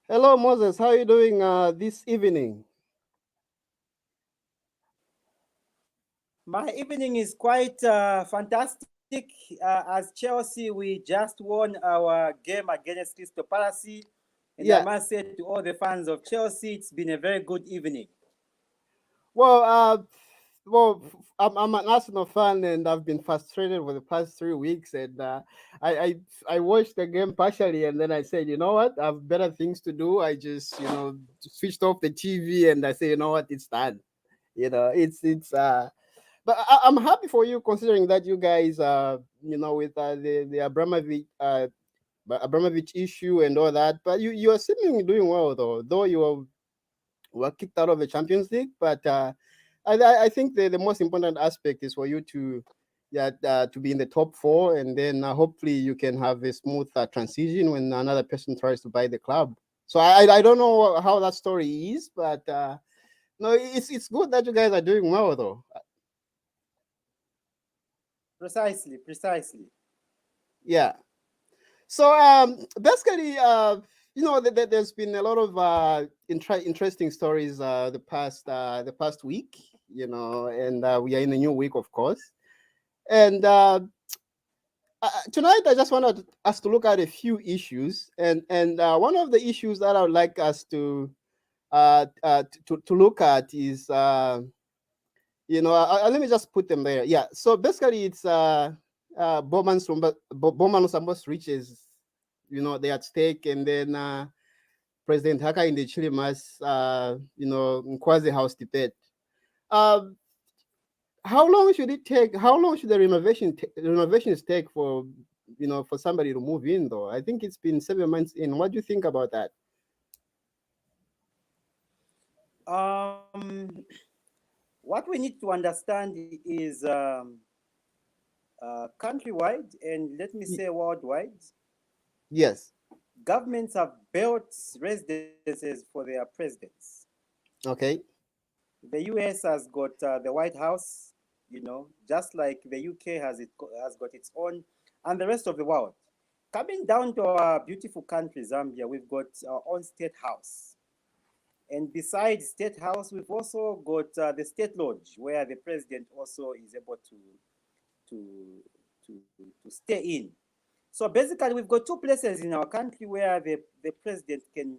Hello, Moses. How are you doing this evening? My evening is quite fantastic. As Chelsea, we just won our game against Crystal Palace. And I Yeah. must say to all the fans of Chelsea, it's been a very good evening. Well, I'm an Arsenal fan, and I've been frustrated for the past 3 weeks. And I, I I watched the game partially, and then I said, you know what, I have better things to do. I just switched off the TV, and I say, you know what, it's done. It's. But I'm happy for you, considering that you guys, with the Abramovich issue and all that. But you are seemingly doing well, though you were kicked out of the Champions League. But I think the most important aspect is for you to to be in the top four, and then hopefully you can have a smooth transition when another person tries to buy the club. So I don't know how that story is, but no, it's good that you guys are doing well, though. Precisely, precisely. Yeah. So basically, there's been a lot of interesting stories the past week, and we are in a new week, of course. And tonight, I just wanted us to look at a few issues, and one of the issues that I would like us to look at is let me just put them there. Yeah. So basically, it's Bowman Lusambo's riches, they're at stake, and then President Hakainde Hichilema's Nkwazi House debate. Uh, how long should it take? How long should the renovations take for for somebody to move in? Though I think it's been 7 months in. What do you think about that? Um, what we need to understand is countrywide and let me Y- say worldwide, yes. governments have built residences for their presidents. Okay. The US has got the White House, just like the UK has got its own, and the rest of the world. Coming down to our beautiful country, Zambia, we've got our own state house. And besides state house, we've also got the state lodge, where the president also is able to, to stay in. So basically, we've got two places in our country where the president can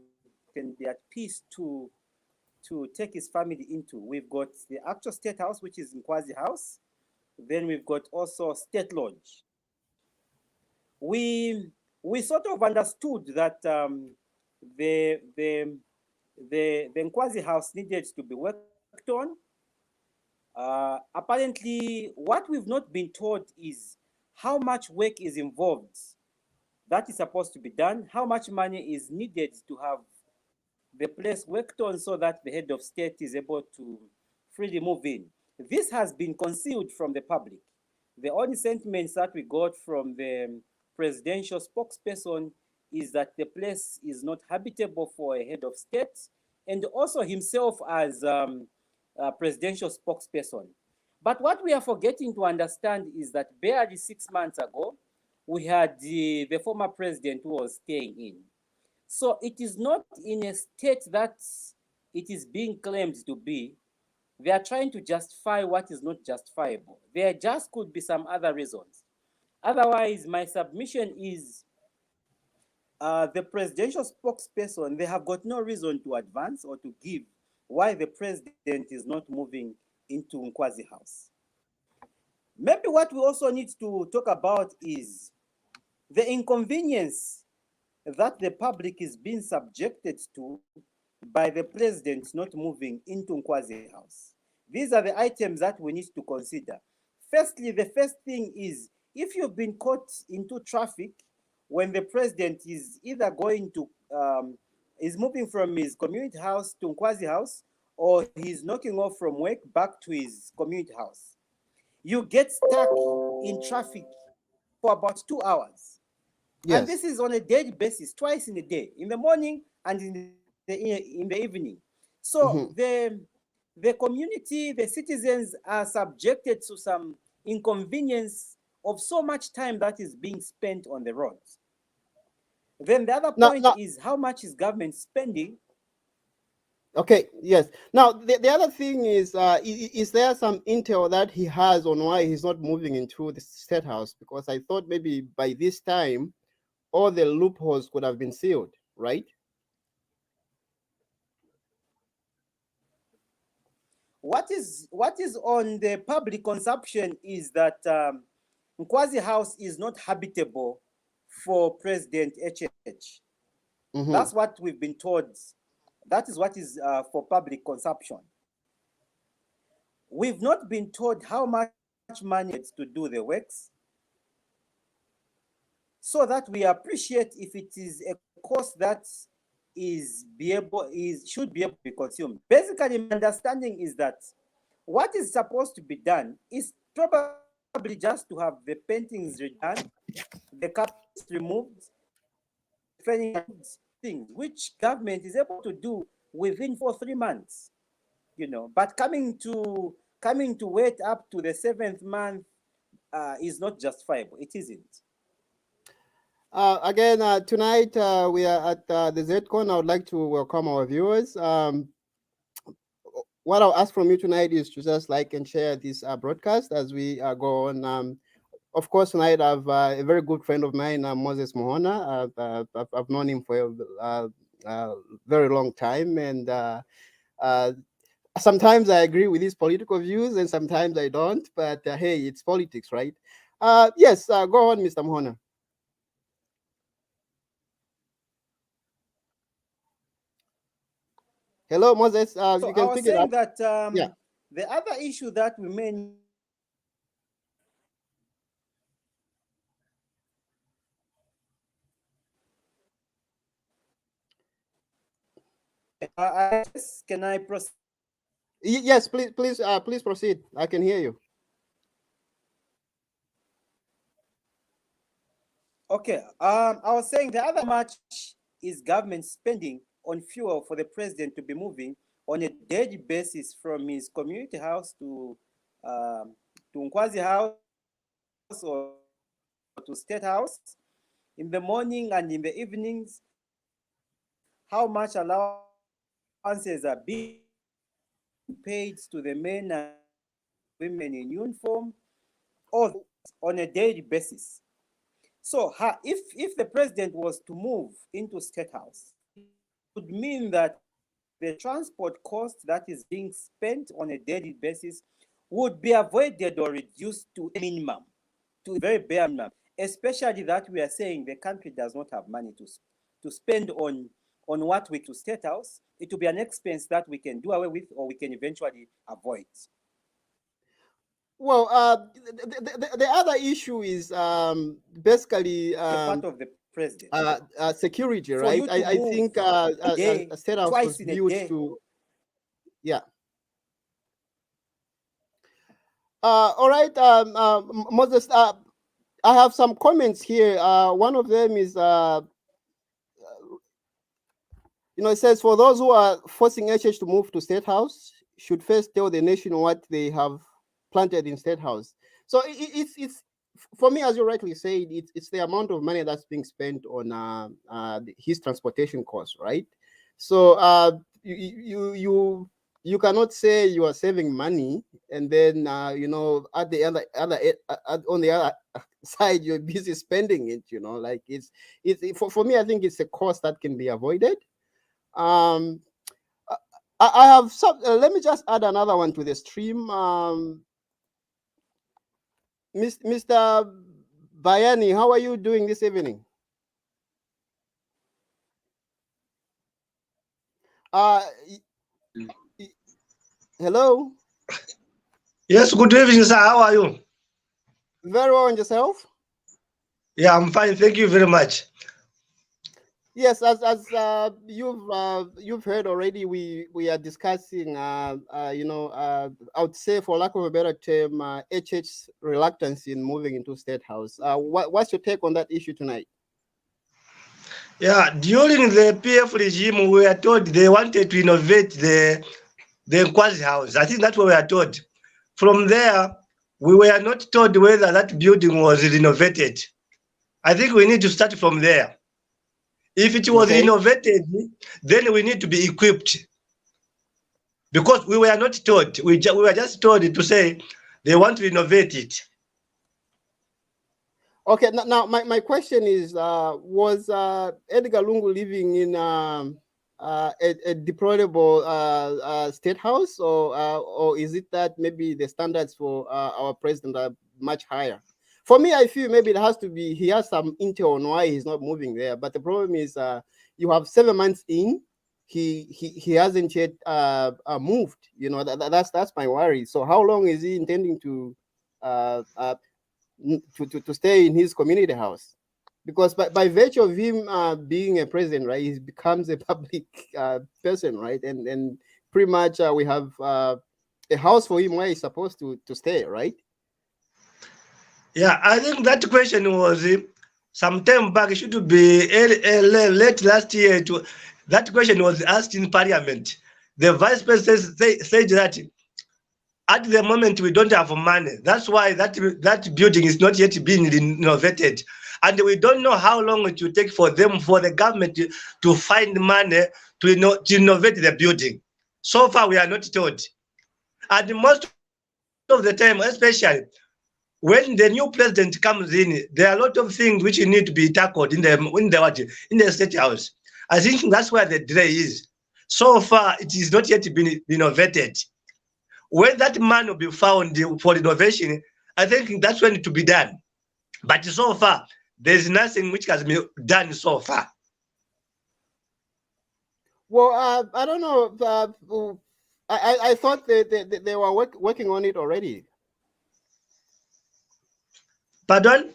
be at peace to take his family into. We've got the actual state house, which is in Nkwazi House. Then we've got also State Lodge. We sort of understood that the the the Nkwazi House needed to be worked on. Apparently, what we've not been told is how much work is involved that is supposed to be done, how much money is needed to have the place worked on so that the head of state is able to freely move in. This has been concealed from the public. The only sentiments that we got from the presidential spokesperson is that the place is not habitable for a head of state, and also himself as a presidential spokesperson. But what we are forgetting to understand is that barely 6 months ago, we had the former president who was staying in. So it is not in a state that it is being claimed to be. They are trying to justify what is not justifiable. There just could be some other reasons. Otherwise, my submission is the presidential spokesperson, they have got no reason to advance or to give why the president is not moving into Nkwazi House. Maybe what we also need to talk about is the inconvenience that the public is being subjected to by the president not moving into Nkwazi House. These are the items that we need to consider. Firstly, the first thing is if you've been caught into traffic when the president is either going to is moving from his community house to Nkwazi House, or he's knocking off from work back to his community house, you get stuck in traffic for about 2 hours. And Yes. this is on a daily basis, twice in a day, in the morning and in the evening. So Hmm. the community, the citizens are subjected to some inconvenience of so much time that is being spent on the roads. Then the other point is how much is government spending? Okay, yes. Now, the other thing is there some intel that he has on why he's not moving into the State House? Because I thought maybe by this time, all the loopholes could have been sealed, right? What is on the public consumption is that Nkwazi House is not habitable for President HH. Mm-hmm. That's what we've been told. That is what is for public consumption. We've not been told how much money it's to do the works, so that we appreciate if it is a cost that should be able to be consumed. Basically, my understanding is that what is supposed to be done is probably just to have the paintings redone, the carpets removed, things which government is able to do within 3 months, But coming to wait up to the 7th month is not justifiable. It isn't. Again, tonight we are at the ZCon. I would like to welcome our viewers. What I'll ask from you tonight is to just like and share this broadcast as we go on. Of course, tonight I have a very good friend of mine, Moses Mohona. I've known him for a very long time, and sometimes I agree with his political views, and sometimes I don't. But hey, it's politics, right? Yes, go on, Mr. Mohona. Hello, Moses. So you can I was pick it saying up. that Yeah. the other issue that we may can I proceed? Yes, please, please proceed. I can hear you. Okay. I was saying the other much is government spending on fuel for the president to be moving on a daily basis from his community house to Nkwazi House or to State House in the morning and in the evenings. How much allowances are being paid to the men and women in uniform, all on a daily basis. So if the president was to move into State House, it would mean that the transport cost that is being spent on a daily basis would be avoided or reduced to a minimum, to a very bare minimum, especially that we are saying the country does not have money to spend on what we to State House. It will be an expense that we can do away with or we can eventually avoid. Well, the other issue is basically the part of the president. security, For right? you to I move think a day, a State House twice was in a built day. to, yeah. All right, Moses. I have some comments here. One of them is, it says for those who are forcing HH to move to State House should first tell the nation what they have planted in State House. So it's for me, as you rightly said, it's the amount of money that's being spent on his transportation costs, right? So you cannot say you are saving money and then at the other on the other side you're busy spending it. Like it's for me. I think it's a cost that can be avoided. um I have some. Let me just add another one to the stream. Mr. Bayani, how are you doing this evening? Hello. Yes, good evening, sir. How are you? Very well, and yourself? Yeah, I'm fine. Thank you very much. Yes, as you've heard already, we are discussing I would say, for lack of a better term, HH's reluctance in moving into State House. What's your take on that issue tonight? Yeah, during the PF regime, we were told they wanted to innovate the Nkwazi House. I think that's what we were told. From there, we were not told whether that building was renovated. I think we need to start from there. If it was Okay. renovated, then we need to be equipped. Because we were not told, we were just told to say they want to renovate it. Okay. Now my question is, was Edgar Lungu living in a deployable state house, or is it that maybe the standards for our president are much higher? For me, I feel maybe it has to be he has some intel on why he's not moving there. But the problem is, you have 7 months in, he hasn't yet moved. You know, that's my worry. So how long is he intending to to stay in his community house? Because by virtue of him being a president, right, he becomes a public person, right, and pretty much we have a house for him where he's supposed to stay, right? Yeah, I think that question was some time back. It should be late last year. That question was asked in Parliament. The Vice President said that at the moment we don't have money. That's why that building is not yet being renovated, and we don't know how long it will take for the government to find money to renovate the building. So far, we are not told, and most of the time, especially when the new president comes in, there are a lot of things which need to be tackled in the state house. I think that's where the delay is. So far, it is not yet been renovated. When that man will be found for renovation, I think that's when it to be done. But so far, there's nothing which has been done so far. Well, I don't know. I thought they were working on it already. Pardon?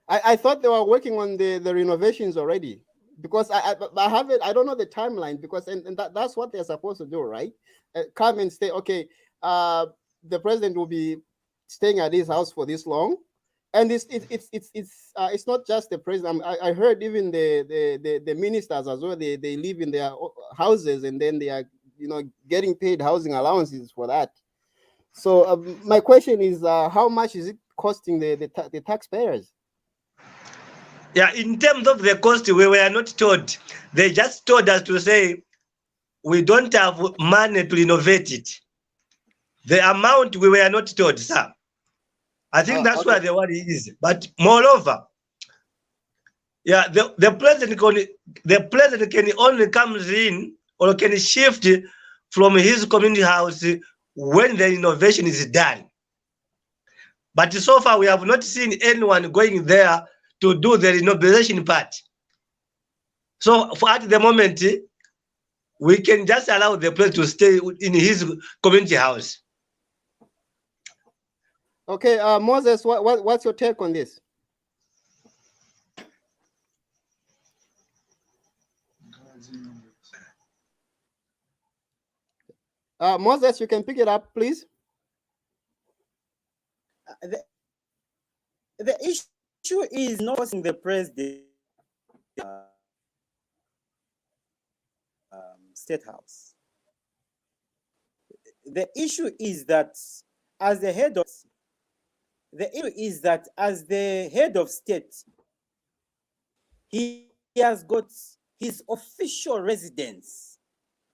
I thought they were working on the renovations already, because I have it. I don't know the timeline, because and that's what they're supposed to do, right? Come and say, okay, the president will be staying at his house for this long, and it's not just the president. I heard even the ministers as well. They live in their houses, and then they are getting paid housing allowances for that. So my question is, how much is it costing the taxpayers? Yeah, in terms of the cost, we were not told. They just told us to say we don't have money to renovate it. The amount we were not told, sir. I think that's Okay. where the worry is. But moreover, yeah, the president can only comes in or can shift from his community house when the renovation is done. But so far, we have not seen anyone going there to do the renovation part. So at the moment, we can just allow the president to stay in his community house. Okay, Moses, what's your take on this? Moses, you can pick it up, please. The issue is not forcing the president state house. The issue is that as the head of state, he has got his official residence,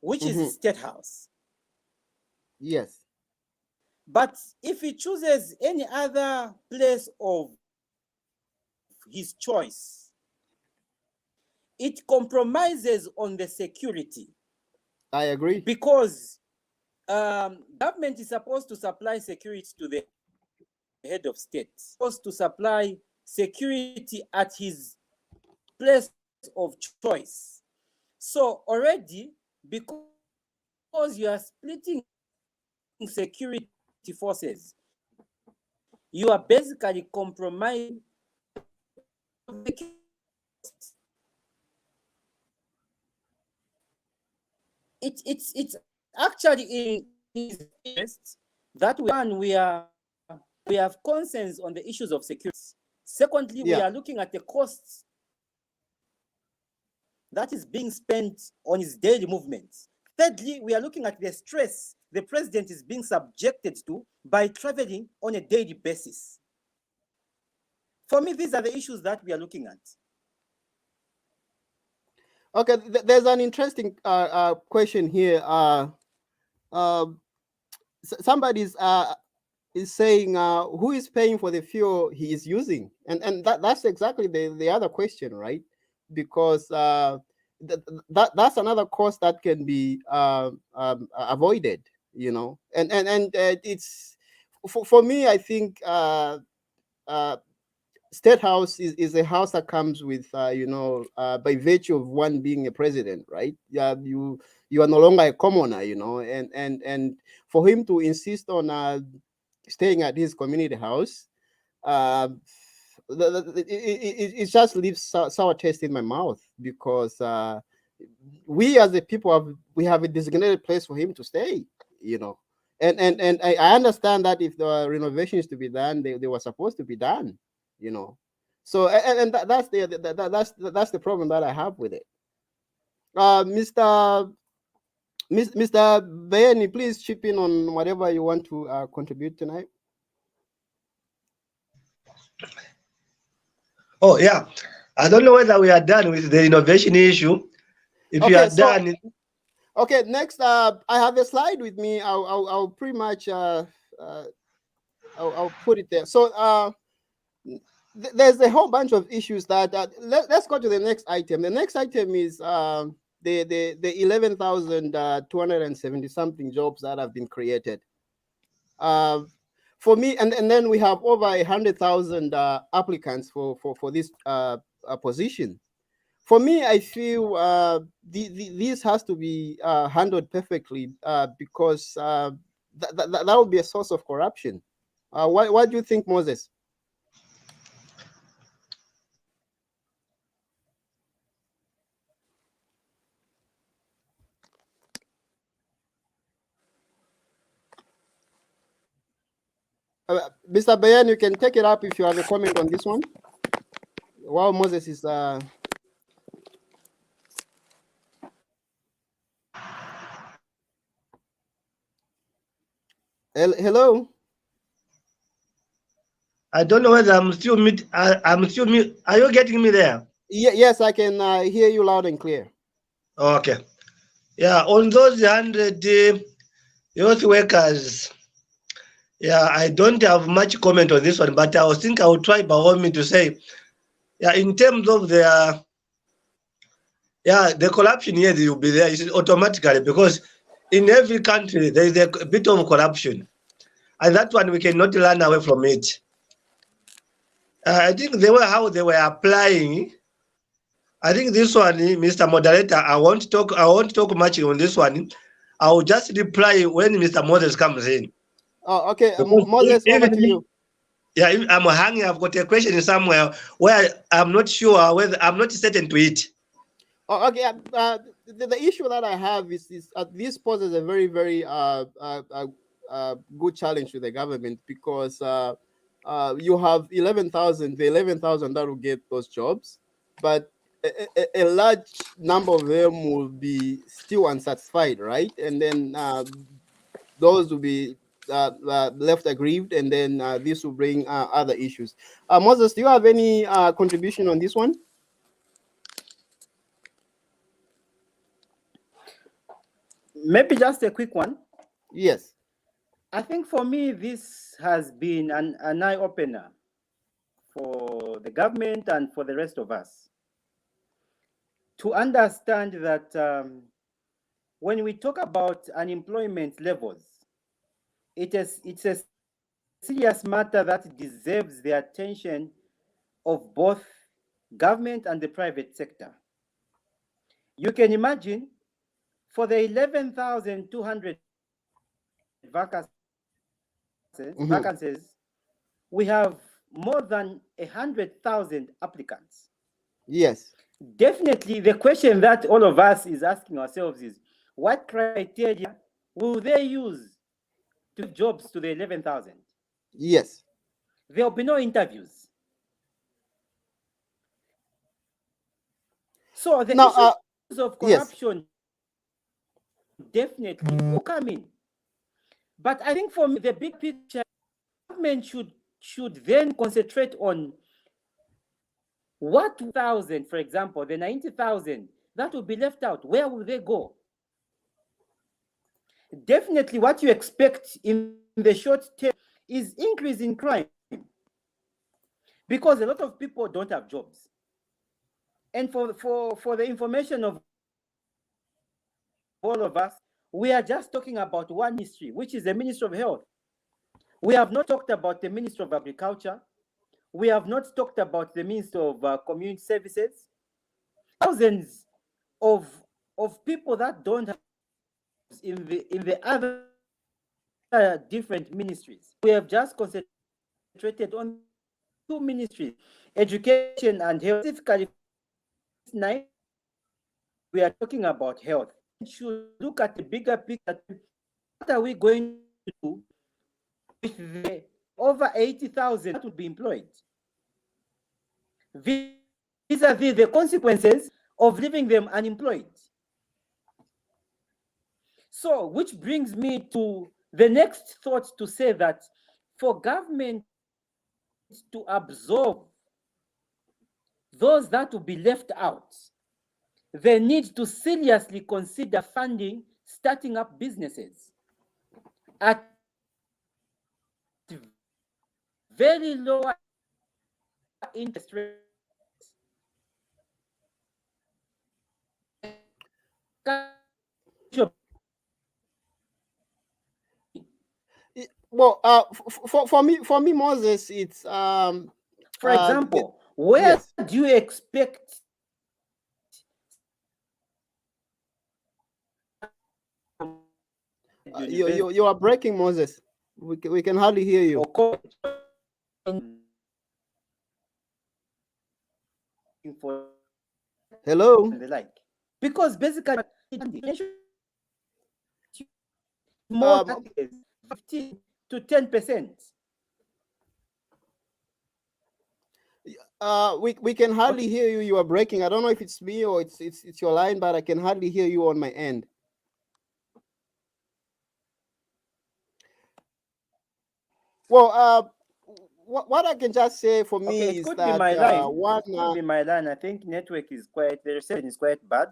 which is state house. Yes. But if he chooses any other place of his choice, it compromises on the security. I agree. Because government is supposed to supply security to the head of state, supposed to supply security at his place of choice. So already, because you are splitting security forces, you are basically compromising the it's actually in his interest that we have concerns on the issues of security. Secondly, we are looking at the costs that is being spent on his daily movements. Thirdly, we are looking at the stress the president is being subjected to by traveling on a daily basis. For me, these are the issues that we are looking at. Okay, there's an interesting question here. Uh, somebody's is saying who is paying for the fuel he is using, and that's exactly the other question, right? Because that's another cost that can be avoided, you know. And it's for me, I think uh, state house is a house that comes with by virtue of one being a president, right? Yeah, you are no longer a commoner, you know. And for him to insist on staying at his community house, uh, it just leaves sour taste in my mouth, because we as the people have a designated place for him to stay, you know. And I understand that if the renovation is to be done, they were supposed to be done, you know. So that's that's the problem that I have with it. Mr. Bayani, please chip in on whatever you want to contribute tonight. Oh, yeah. I don't know whether we are done with the innovation issue. If you Okay, are so done, okay, next, I have a slide with me. I'll pretty much I'll put it there. So there's a whole bunch of issues that let's go to the next item. The next item is the 11,270 something jobs that have been created. For me, and then we have over 100,000 applicants for this position. For me, I feel this has to be handled perfectly, because that would be a source of corruption. What do you think, Moses? Mr. Bayan, you can take it up if you have a comment on this one. While Moses is hello. I don't know whether I'm still mute. I'm still mute. Are you getting me there? Yes, I can hear you loud and clear. Okay. Yeah, on those 100 youth workers, yeah, I don't have much comment on this one, but I think I will try by all means to say, yeah, in terms of their, yeah, the corruption here, they will be there automatically, because in every country there is a bit of corruption, and that one we cannot run away from it. I think how they were applying. I think this one, Mr. Moderator, I won't talk much on this one. I will just reply when Mr. Moses comes in. Oh, okay. Because Moses, over to you. Yeah, if I'm hanging, I've got a question somewhere where I'm not sure whether I'm not certain to it. Oh, okay. The issue that I have is this poses a very, very good challenge to the government, because you have 11,000, the 11,000 that will get those jobs, but a large number of them will be still unsatisfied, right? And then those will be left aggrieved, and then this will bring other issues. Moses, do you have any contribution on this one? Maybe just a quick one. Yes. I think for me, this has been an eye opener for the government and for the rest of us to understand that when we talk about unemployment levels, it's a serious matter that deserves the attention of both government and the private sector. You can imagine for the 11,200 vacancies, we have more than 100,000 applicants. Yes. Definitely, the question that all of us is asking ourselves is, what criteria will they use to give jobs to the 11,000? Yes. There will be no interviews. So the issues of corruption definitely will come in. But I think for me, the big picture, government should then concentrate on what 1,000, for example, the 90,000 that will be left out. Where will they go? Definitely what you expect in the short term is increase in crime, because a lot of people don't have jobs. And for the information of all of us, we are just talking about one ministry, which is the Ministry of Health. We have not talked about the Ministry of Agriculture. We have not talked about the Ministry of Community Services. Thousands of people that don't have jobs in the other different ministries. We have just concentrated on two ministries, education and health. Specifically for this night, we are talking about health. The government should look at the bigger picture. What are we going to do with the over 80,000 that would be employed, vis-a-vis the consequences of leaving them unemployed? So, which brings me to the next thought, to say that for government to absorb those that will be left out, they need to seriously consider funding starting up businesses at very lower interest rates. Well, for me, Moses, it's For example, where yes. do you expect You are breaking, Moses. We can hardly hear you. Hello. And the like, because basically more than 15 to 10%. We can hardly hear you. You are breaking. I don't know if it's me or it's your line, but I can hardly hear you on my end. Well, what I can just say for me is that my line. one Could be my line. I think network is quite, the reception is quite bad.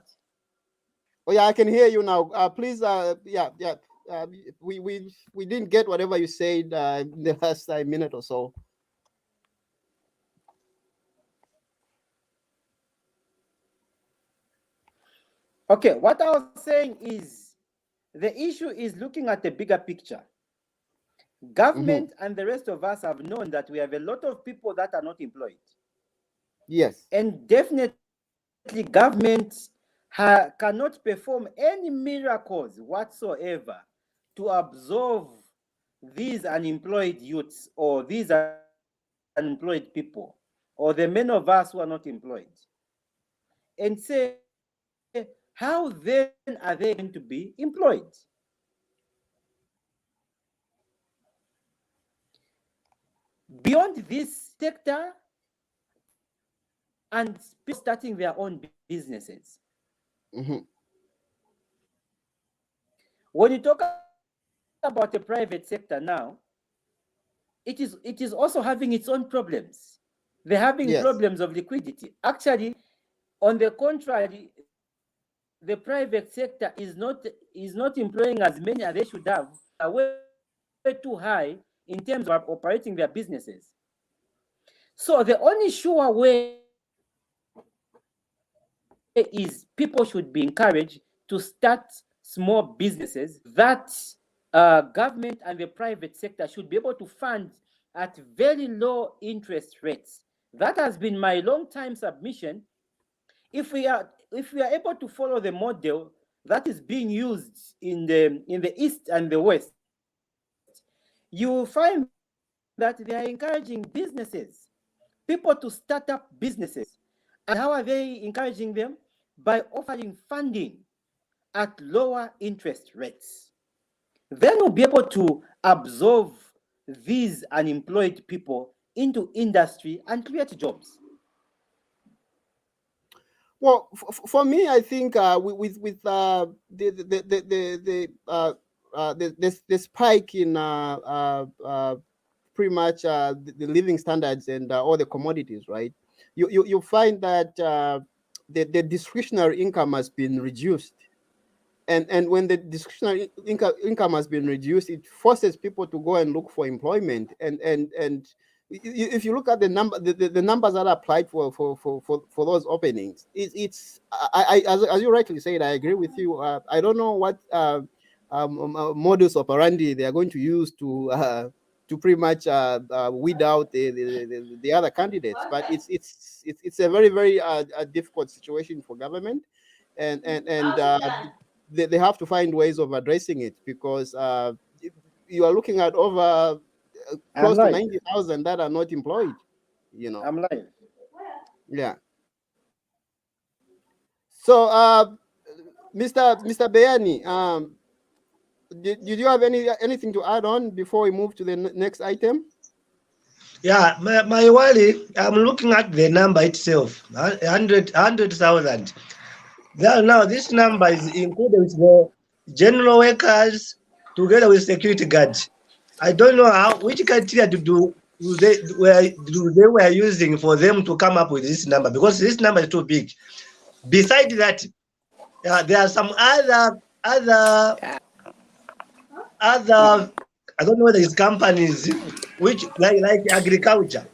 Oh yeah, I can hear you now. Please, yeah. We didn't get whatever you said in the last minute or so. Okay, what I was saying is the issue is looking at the bigger picture. Government and the rest of us have known that we have a lot of people that are not employed. Yes. And definitely government cannot perform any miracles whatsoever to absorb these unemployed youths or these unemployed people, or the many of us who are not employed, and say, how then are they going to be employed? Beyond this sector and people starting their own businesses. When you talk about the private sector now, it is also having its own problems. They're having problems of liquidity. Actually, on the contrary, the private sector is not employing as many as they should have. Are way too high in terms of operating their businesses. So the only sure way is people should be encouraged to start small businesses that government and the private sector should be able to fund at very low interest rates. That has been my long time submission. If we are able to follow the model that is being used in the East and the West, you will find that they are encouraging businesses, people to start up businesses. And how are they encouraging them? By offering funding at lower interest rates. Then we'll be able to absorb these unemployed people into industry and create jobs. Well, for me, I think with the spike in pretty much the living standards and all the commodities, right? You find that the discretionary income has been reduced. And when the discretionary income has been reduced, it forces people to go and look for employment. And if you look at the numbers that are applied for those openings, it's as you rightly said, I agree with you. I don't know what modus operandi they are going to use to pretty much weed out the other candidates, but it's a very very difficult situation for government, and they have to find ways of addressing it, because you are looking at over close to 90,000 that are not employed. I'm live. Yeah. So, Mr. Bayani, did you have anything to add on before we move to the next item? Yeah, my worry, I'm looking at the number itself, 100,000. Now, this number is included with the general workers together with security guards. I don't know which criteria they were using for them to come up with this number, because this number is too big. Besides that, there are some other I don't know whether it's companies which like agriculture.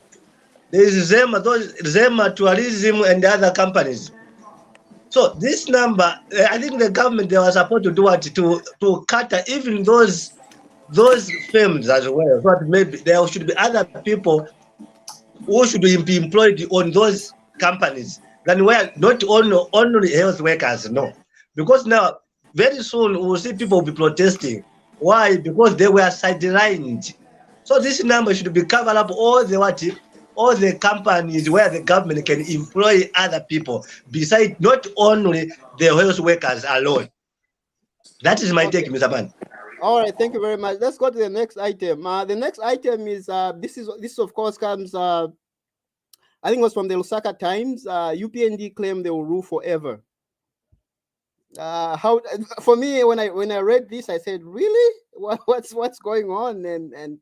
There is Zema tourism and other companies. So this number, I think the government, they were supposed to do what to cater even those firms as well. But maybe there should be other people who should be employed on those companies than where not only health workers. No, because now very soon we will see people will be protesting. Why? Because they were sidelined. So this number should be covered up all the companies where the government can employ other people besides not only the health workers alone. That is my take, Mr. Ban. All right, thank you very much. Let's go to the next item. The next item is this of course comes I think it was from the Lusaka Times. UPND claim they will rule forever. How for me, when I read this, I said, really, what's going on? And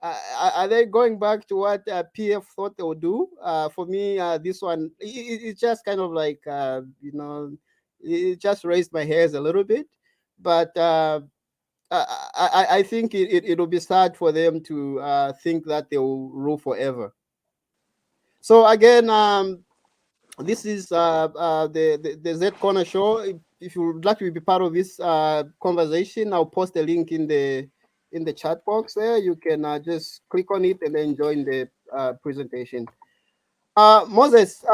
are they going back to what PF thought they would do? For me, this one it's just kind of like it just raised my hairs a little bit, but I think it'll be sad for them to think that they will rule forever. So again, this is the Z Corner show. If you would like to be part of this conversation, I'll post a link in the chat box there. You can just click on it and then join the presentation. Moses,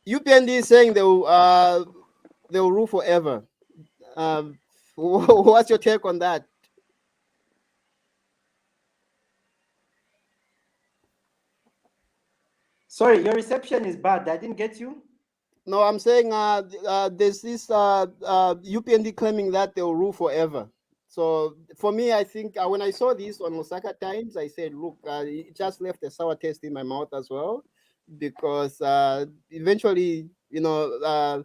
UPND is saying they'll rule forever. What's your take on that? Sorry, your reception is bad. I didn't get you. No, I'm saying there's this UPND claiming that they'll rule forever. So for me, I think when I saw this on Osaka Times, I said, look, it just left a sour taste in my mouth as well, because eventually, a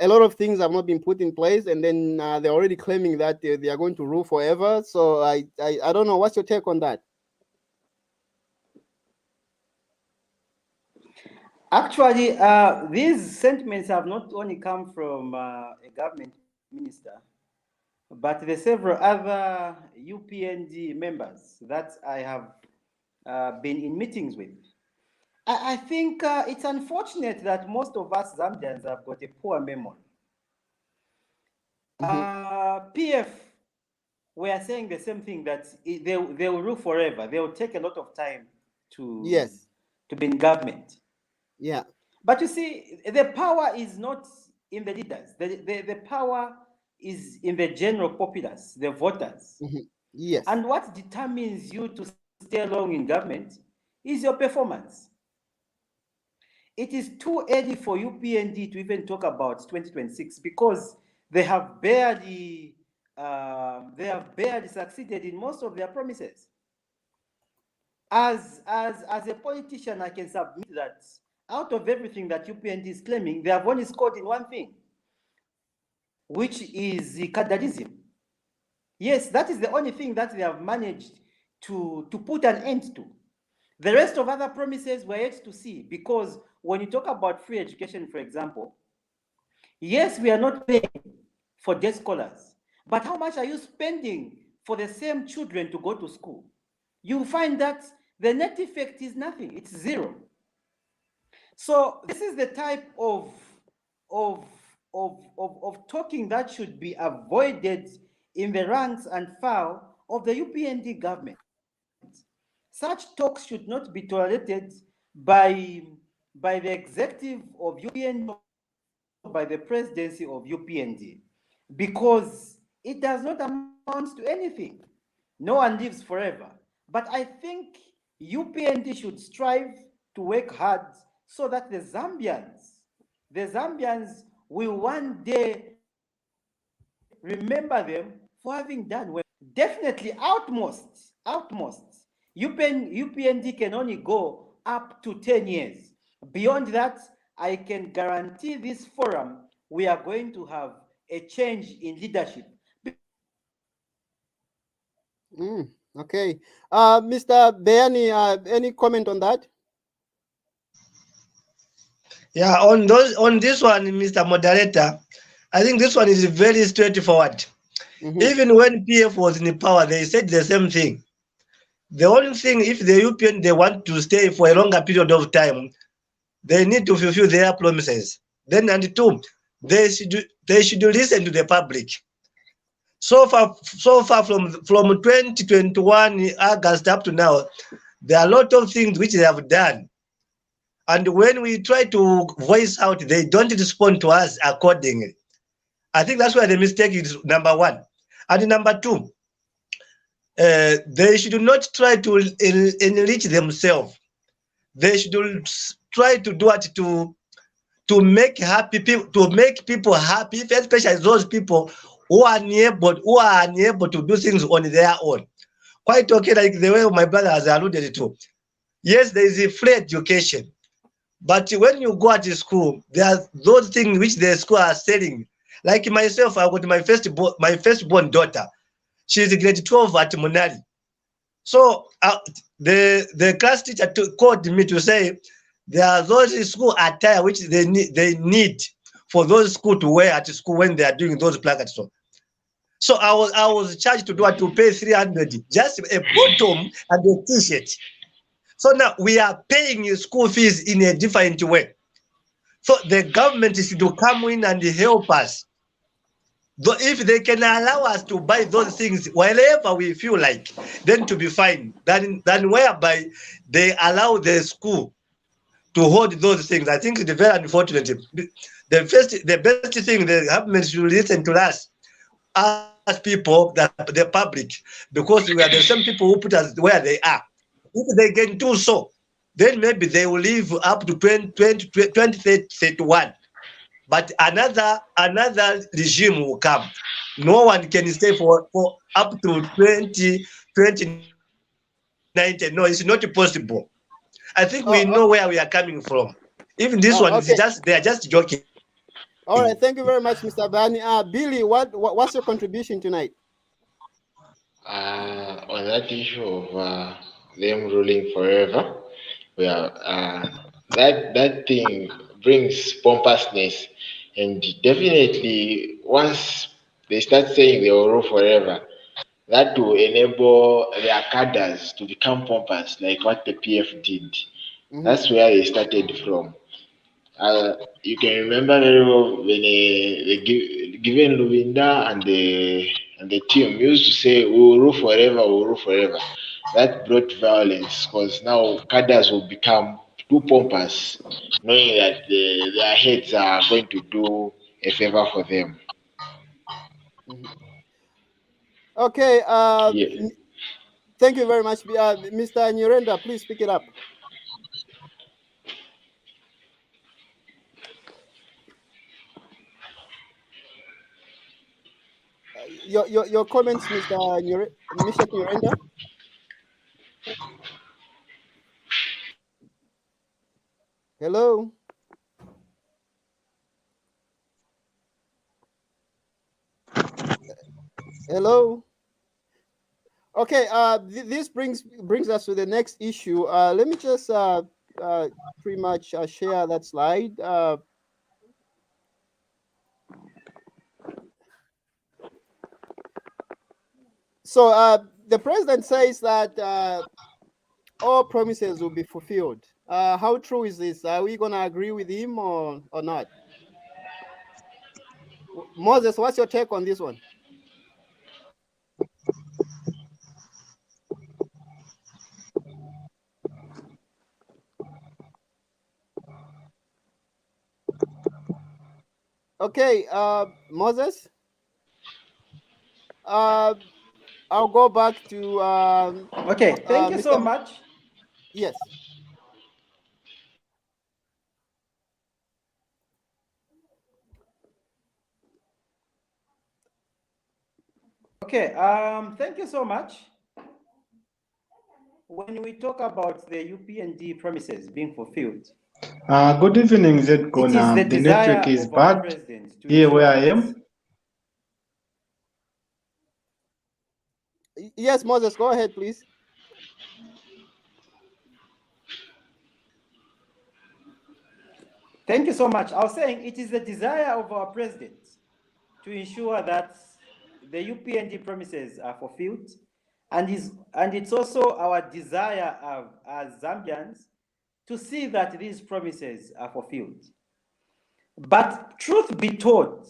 lot of things have not been put in place, and then they're already claiming that they are going to rule forever. So I don't know. What's your take on that? Actually, these sentiments have not only come from a government minister, but the several other UPND members that I have been in meetings with. I think it's unfortunate that most of us Zambians have got a poor memory. PF were saying the same thing, that they will rule forever. They will take a lot of time to be in government. Yeah. But you see, the power is not in the leaders. The power is in the general populace, the voters. Yes. And what determines you to stay long in government is your performance. It is too early for UPND to even talk about 2026, because they have barely succeeded in most of their promises. As a politician, I can submit that out of everything that UPND is claiming, they have only scored in one thing, which is the cadreism. Yes, that is the only thing that they have managed to put an end to. The rest of other promises were yet to see, because when you talk about free education, for example, yes, we are not paying for day scholars, but how much are you spending for the same children to go to school? You find that the net effect is nothing, it's zero. So this is the type of, of talking that should be avoided in the ranks and file of the UPND government. Such talks should not be tolerated by, by the executive of UPND or by the presidency of UPND, because it does not amount to anything. No one lives forever. But I think UPND should strive to work hard so that the Zambians will one day remember them for having done well. Definitely outmost. UPND can only go up to 10 years. Beyond that, I can guarantee this forum, we are going to have a change in leadership. Okay. Mr. Bayani, any comment on that? Yeah, on this one, Mr. Moderator, I think this one is very straightforward. Even when PF was in power, they said the same thing. The only thing, if the UPN they want to stay for a longer period of time, they need to fulfill their promises. Then, and two, they should listen to the public. So far from 2021 August up to now, there are a lot of things which they have done. And when we try to voice out, they don't respond to us accordingly. I think that's where the mistake is, number one. And number two, they should not try to enrich themselves. They should try to do it to make happy people, to make people happy, especially those people who are unable to do things on their own. Quite okay, like the way my brother has alluded to. Yes, there is a free education, but when you go to school, there are those things which the school are selling. Like myself, I got my firstborn daughter. She's grade 12 at Munari. So the class teacher called me to say there are those school attire which they need for those school to wear at school when they are doing those placards. So I was charged to pay 300, just a bottom and a t-shirt. So now we are paying school fees in a different way. So the government is to come in and help us. Though if they can allow us to buy those things wherever we feel like, then to be fine. Then whereby they allow the school to hold those things. I think it's very unfortunate. The best thing the government should listen to us people, the public, because we are the same people who put us where they are. If they can do so, then maybe they will live up to 2031. But another regime will come. No one can stay for up to 2019. No, it's not possible. I think we know where we are coming from. Even this one is they are just joking. All right, thank you very much, Mr. Bani. Billy, what's your contribution tonight? On that issue of them ruling forever, well, that thing brings pompousness, and definitely once they start saying they will rule forever, that will enable their cadres to become pompous, like what the PF did. That's where they started from. You can remember very well when given Luvinda and the team used to say, "We will rule forever, we will rule forever." That brought violence because now cadres will become too pompous, knowing that their heads are going to do a favor for them. Okay. Yeah. Thank you very much, Mr. Nyurenda. Please pick it up. Your comments, Mr. Nyurenda. Hello. Hello. Okay. This brings us to the next issue. Let me just pretty much share that slide. So the president says that all promises will be fulfilled. How true is this? Are we going to agree with him or not? Moses, what's your take on this one? Okay, Moses. I'll go back to. Okay, thank you so much. Yes. Okay, thank you so much. When we talk about the UPND promises being fulfilled, Good evening, Zgona. it is The network is of our bad. president to Here where I ensure am. Yes, Moses, go ahead, please. Thank you so much. I was saying it is the desire of our president to ensure that the UPND promises are fulfilled, and it's also our desire as Zambians to see that these promises are fulfilled. But truth be told,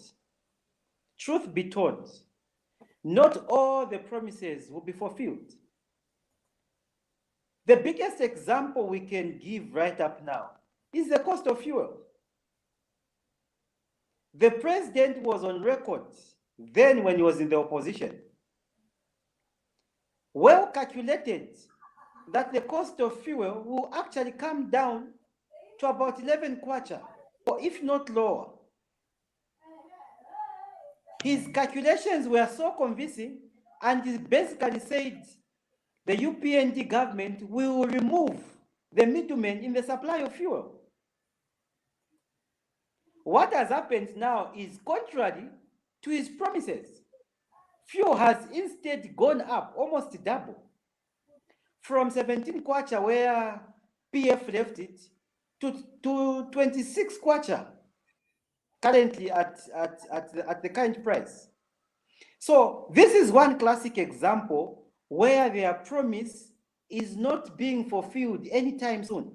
not all the promises will be fulfilled. The biggest example we can give right up now is the cost of fuel. The president was on record then when he was in the opposition, well calculated that the cost of fuel will actually come down to about 11 kwacha, or if not lower. His calculations were so convincing, and he basically said the UPND government will remove the middlemen in the supply of fuel. What has happened now is contrary to his promises. Fuel has instead gone up almost double, from 17 kwacha where PF left it to 26 kwacha currently at the current price. So this is one classic example where their promise is not being fulfilled anytime soon.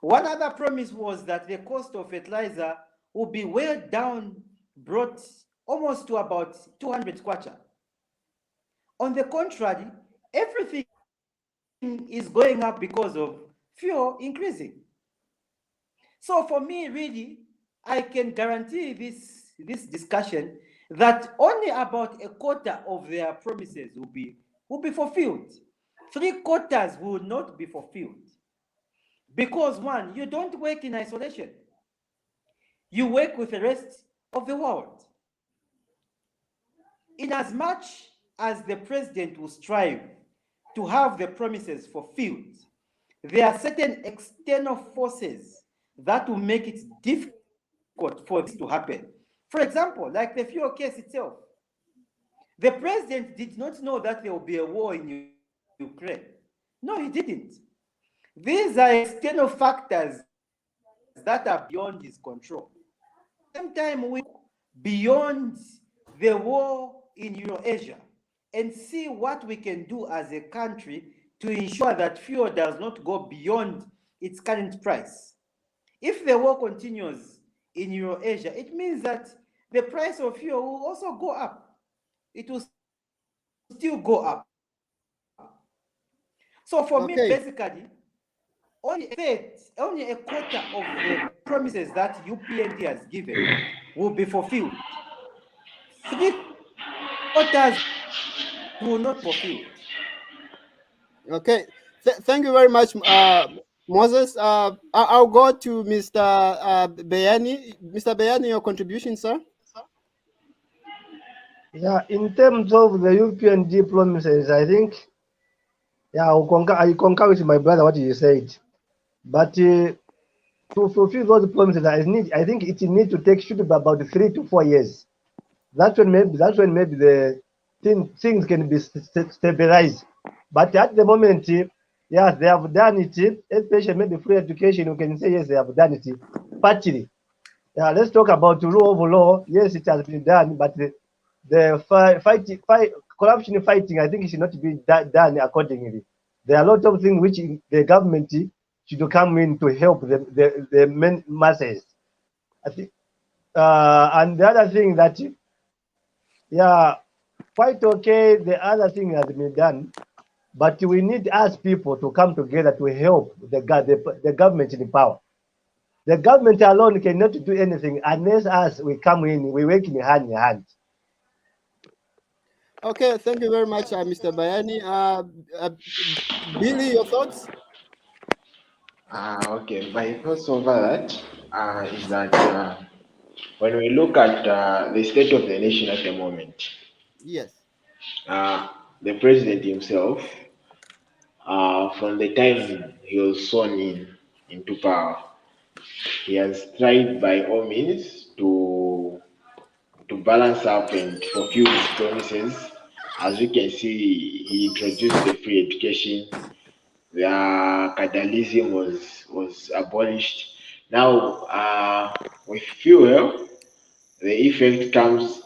One other promise was that the cost of fertilizer will be well down, brought almost to about 200 kwacha. On the contrary, everything is going up because of fuel increasing. So for me, really, I can guarantee this discussion that only about a quarter of their promises will be fulfilled. 3/4 will not be fulfilled. Because one, you don't work in isolation. You work with the rest of the world. In as much as the president will strive to have the promises fulfilled, there are certain external forces that will make it difficult for this to happen. For example, like the fuel case itself. The president did not know that there will be a war in Ukraine. No, he didn't. These are external factors that are beyond his control. At the same time, we beyond the war in Eurasia and see what we can do as a country to ensure that fuel does not go beyond its current price. If the war continues in Eurasia, it means that the price of fuel will also go up. It will still go up. So for me, basically, only a quarter of the promises that UPND has given will be fulfilled. 3/4 will not fulfill. Okay, thank you very much, Moses. I'll go to Mr. Bayani. Mr. Bayani, your contribution, sir. Yeah, in terms of the UPND promises, I think, yeah, I concur with my brother what he said. But to fulfill those promises, I think it needs to take should be about 3 to 4 years. That's when maybe the things can be stabilized. But at the moment, Yes, they have done it, especially maybe free education. We can say yes, they have done it partly. Yeah, let's talk about the rule of law. Yes, it has been done, but the corruption fighting, I think it should not be done accordingly. There are a lot of things which the government should come in to help the masses. I think, and the other thing that, yeah, quite okay. The other thing has been done, but we need us people to come together to help the government in power. The government alone cannot do anything unless us we come in, we work in hand. Okay, thank you very much, Mr. Bayani. Billy, your thoughts? Okay. My thoughts over that is that when we look at the state of the nation at the moment, Yes. uh, the president himself, from the time he was sworn into power, he has tried by all means to balance up and fulfill his promises. As we can see, he introduced the free education. The cadalism was abolished. Now, we feel well, the effect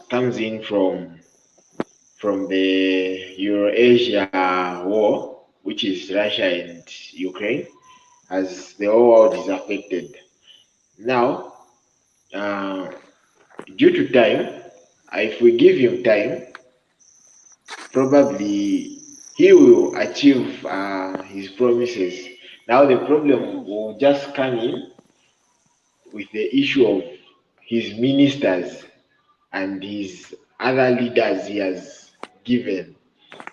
comes in from the Eurasia war, which is Russia and Ukraine, as the whole world is affected. Now, uh, due to time, if we give him time, probably he will achieve his promises. Now, the problem will just come in with the issue of his ministers and his other leaders he has given,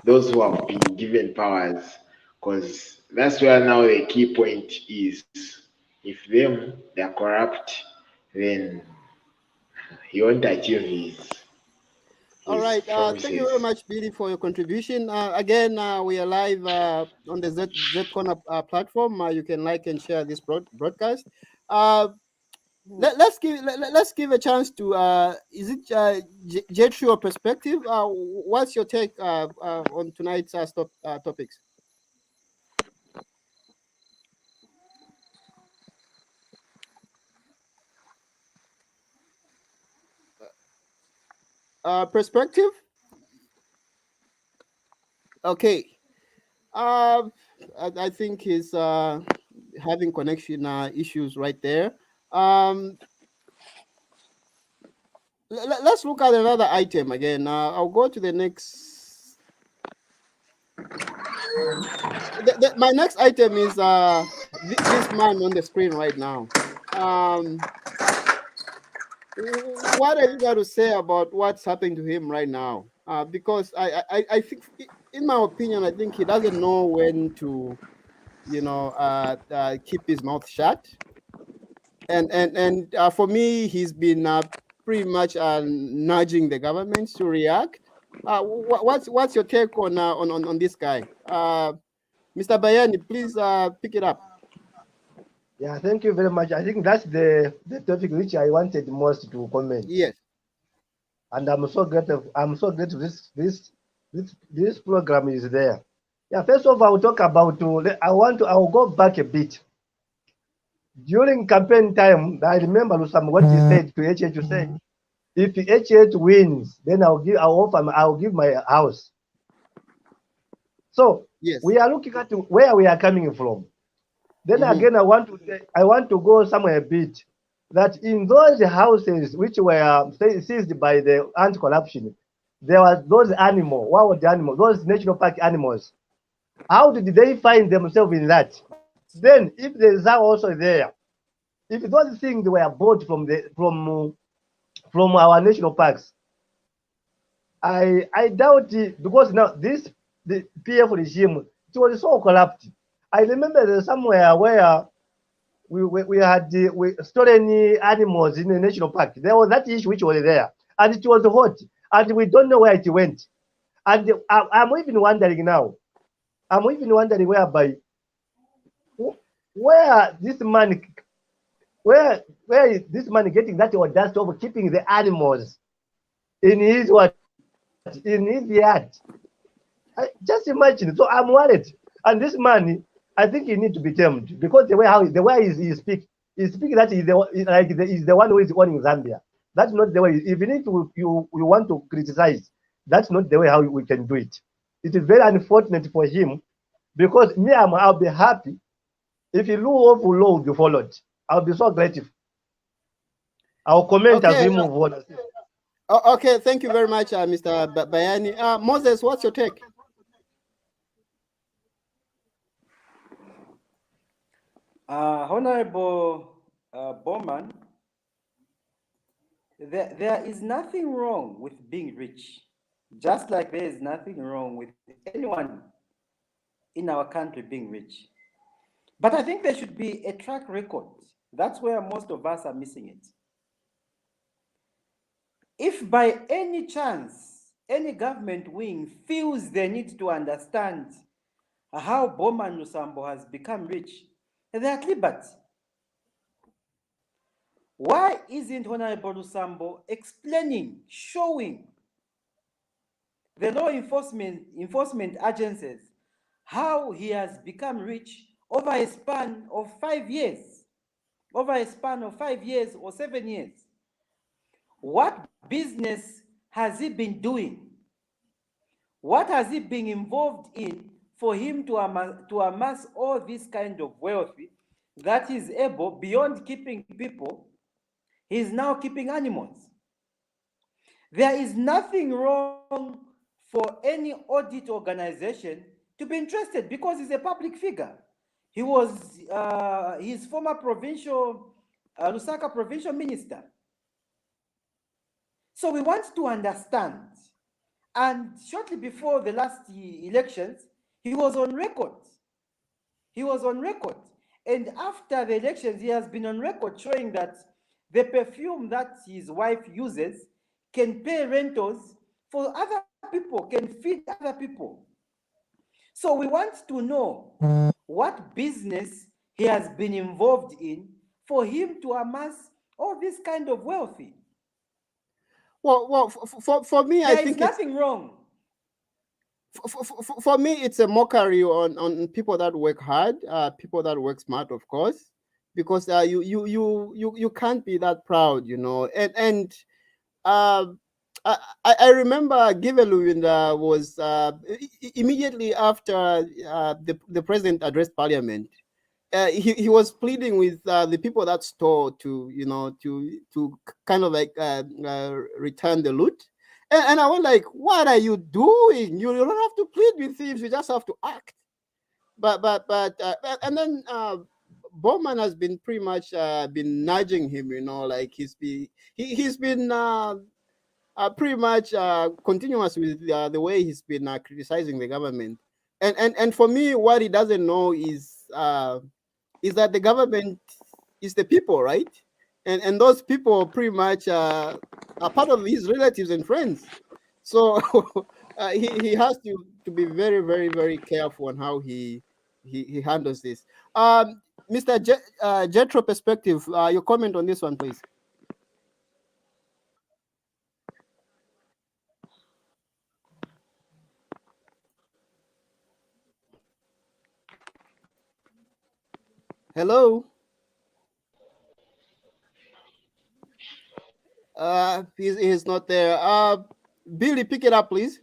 those who have been given powers, because that's where now the key point is. If them they are corrupt, then he won't achieve All his right. Thank you very promises. much, Billy, for your contribution. Again, we are live on the Z Corner platform. You can like and share this broadcast. Uh, let's give a chance to is it Jetri or perspective? What's your take on tonight's topics? Perspective. Okay. Uh, I think he's having connection issues right there. Um, let's look at another item again. I'll go to the next. My next item is this man on the screen right now. Um, what are you going to say about what's happening to him right now? Because I think, in my opinion, I think he doesn't know when to, keep his mouth shut. And for me, he's been pretty much nudging the government to react. What's your take on this guy, Mr. Bayani? Please pick it up. Yeah, thank you very much. I think that's the topic which I wanted most to comment. Yes. And I'm so grateful this program is there. Yeah, first of all, I will talk about I will go back a bit. During campaign time, I remember Lusambo what he said to HH to say, if HH wins, then I'll give my house. So Yes. we are looking at where we are coming from. Then again, I want to go somewhere a bit that in those houses which were seized by the anti-corruption, there was those animals. What were the animals? Those national park animals. How did they find themselves in that? Then, if the ZA also there, if those things were bought from our national parks, I doubt it, because now the PF regime, it was so corrupt. I remember there's somewhere where we had stolen animals in the national park. There was that issue which was there, and it was hot, and we don't know where it went. And I'm even wondering now. I'm even wondering where this man where is this man getting that audacity of keeping the animals in his in his yard? Just imagine. So I'm worried. And this man, I think he needs to be tamed because the way he speak, he's speaking that he's the one who is owning Zambia. That's not the way. Even if you want to criticize, that's not the way how we can do it. It is very unfortunate for him because I'll be happy if the rule of law will be followed. I'll be so grateful. I'll comment as we move on. Okay, thank you very much, Mr. Bayani. Moses, what's your take? Honorable Bowman, there is nothing wrong with being rich, just like there is nothing wrong with anyone in our country being rich. But I think there should be a track record. That's where most of us are missing it. If by any chance any government wing feels they need to understand how Bowman Lusambo has become rich, they are at liberty. Why isn't Honorable Lusambo explaining, showing the law enforcement agencies how he has become rich over a span of 5 years, over a span of 5 years or 7 years? What business has he been doing? What has he been involved in for him to amass all this kind of wealth that is able, beyond keeping people, he's now keeping animals? There is nothing wrong for any audit organization to be interested because he's a public figure. He was his former provincial, Lusaka provincial minister. So we want to understand. And shortly before the last elections, he was on record. He was on record. And after the elections, he has been on record showing that the perfume that his wife uses can pay rentals for other people, can feed other people. So we want to know what business he has been involved in for him to amass all this kind of wealth. Well, for me, I think there is nothing wrong. For me, it's a mockery on people that work hard, people that work smart, of course, because you can't be that proud, you know. And I remember Giveluwinda was immediately after the president addressed parliament. He was pleading with the people that store to kind of like return the loot. And I was like, what are you doing? You don't have to plead with thieves. You just have to act. And then Bowman has been pretty much been nudging him, you know, like he's been pretty much continuous with the way he's been criticizing the government. And for me, what he doesn't know is that the government is the people, right? And those people pretty much are part of his relatives and friends. So he has to be very, very, very careful on how he handles this. Mr. Jetro Perspective, your comment on this one, please. Hello. He's not there. Billy, pick it up, please.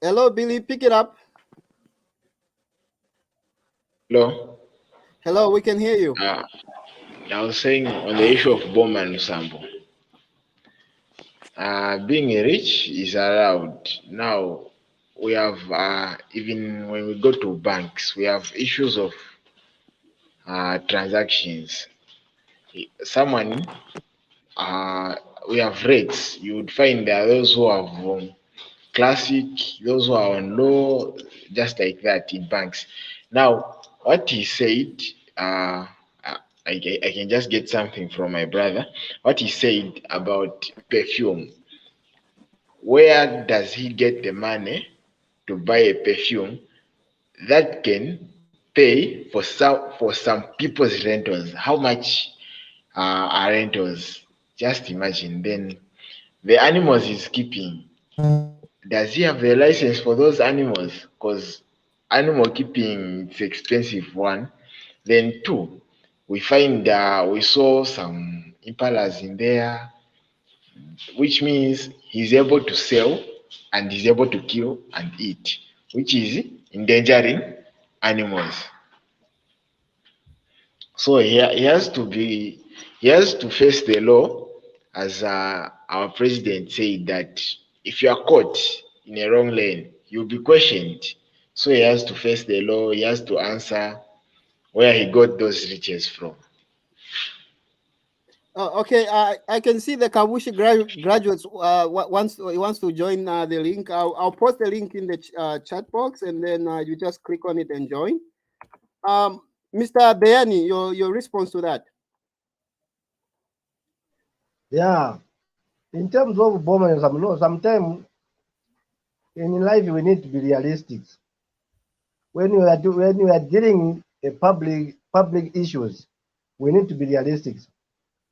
Hello, Billy, pick it up. Hello. Hello, we can hear you. I was saying on the issue of Bowman Lusambo. Being rich is allowed. Now, we have, even when we go to banks, we have issues of transactions. Someone, we have rates. You would find there are those who have classic, those who are on low, just like that in banks. Now, what he said, I can just get something from my brother. What he said about perfume. Where does he get the money to buy a perfume that can pay for some people's rentals? How much are rentals? Just imagine. Then the animals he's keeping, does he have the license for those animals? Because animal keeping it's expensive, one. Then two, we saw some impalas in there, which means he's able to sell and he's able to kill and eat, which is endangering animals. So he has to face the law, as our president said that if you are caught in a wrong lane, you'll be questioned. So he has to face the law. He has to answer where he got those riches from. Okay, I can see the Kabushi graduates wants to join the link. I'll post the link in the chat box, and then you just click on it and join. Mr. Bayani, your response to that? Yeah, in terms of Bowman Lusambo, no, sometimes in life we need to be realistic. When you are dealing with public issues, we need to be realistic.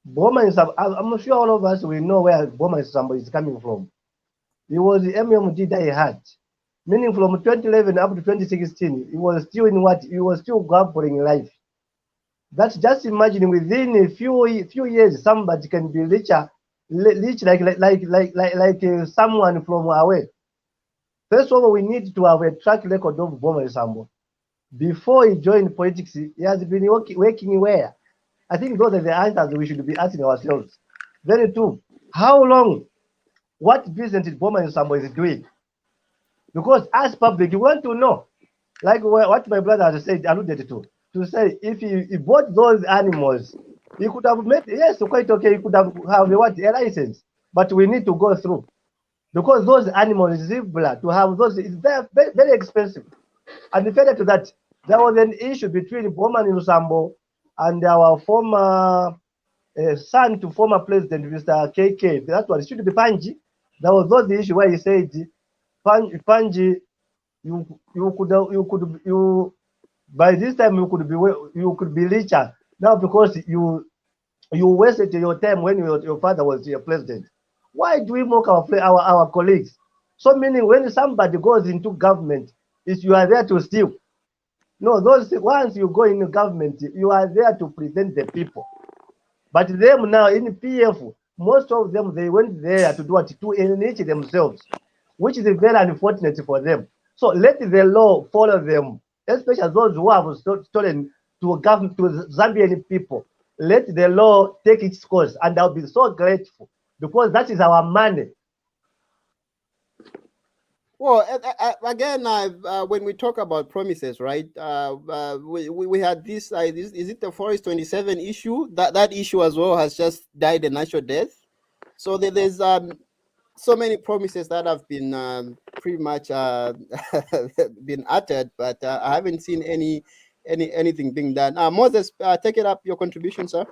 Bowman Lusambo, I'm sure all of us we know where Bowman Lusambo is coming from. He was the MMD that he had, meaning from 2011 up to 2016, he was still in what he was still grappling in life. That's just imagine within a few years somebody can be rich like someone from away. First of all, we need to have a track record of Bowman Lusambo. Before he joined politics, he has been working where? I think those are the answers we should be asking ourselves. Very true. How long? What business is Bowman Lusambo is doing? Because as public, you want to know, like what my brother has said, alluded to say if he bought those animals, he could have made, yes, quite okay, he could have a license, but we need to go through. Because those animals, zebra, to have those, is very, very expensive. And further to that, there was an issue between Bowman Lusambo and our former son to former president, Mr. KK. That was, it should be Panji. There was those issue where he said, Panji, you by this time you could be richer now because you wasted your time when your father was your president. Why do we mock our colleagues? So meaning when somebody goes into government, is you are there to steal. No, those once you go in government, you are there to present the people. But them now in PF, most of them they went there to do what? To enrich themselves, which is very unfortunate for them. So let the law follow them, especially those who have stolen to Zambian people. Let the law take its course, and I'll be so grateful because that is our money. Well, again, when we talk about promises, right? We had this. Is it the Forest 27 issue? That issue as well has just died a natural death. So there's so many promises that have been pretty much been uttered, but I haven't seen anything being done. Moses, take it up, your contribution, sir.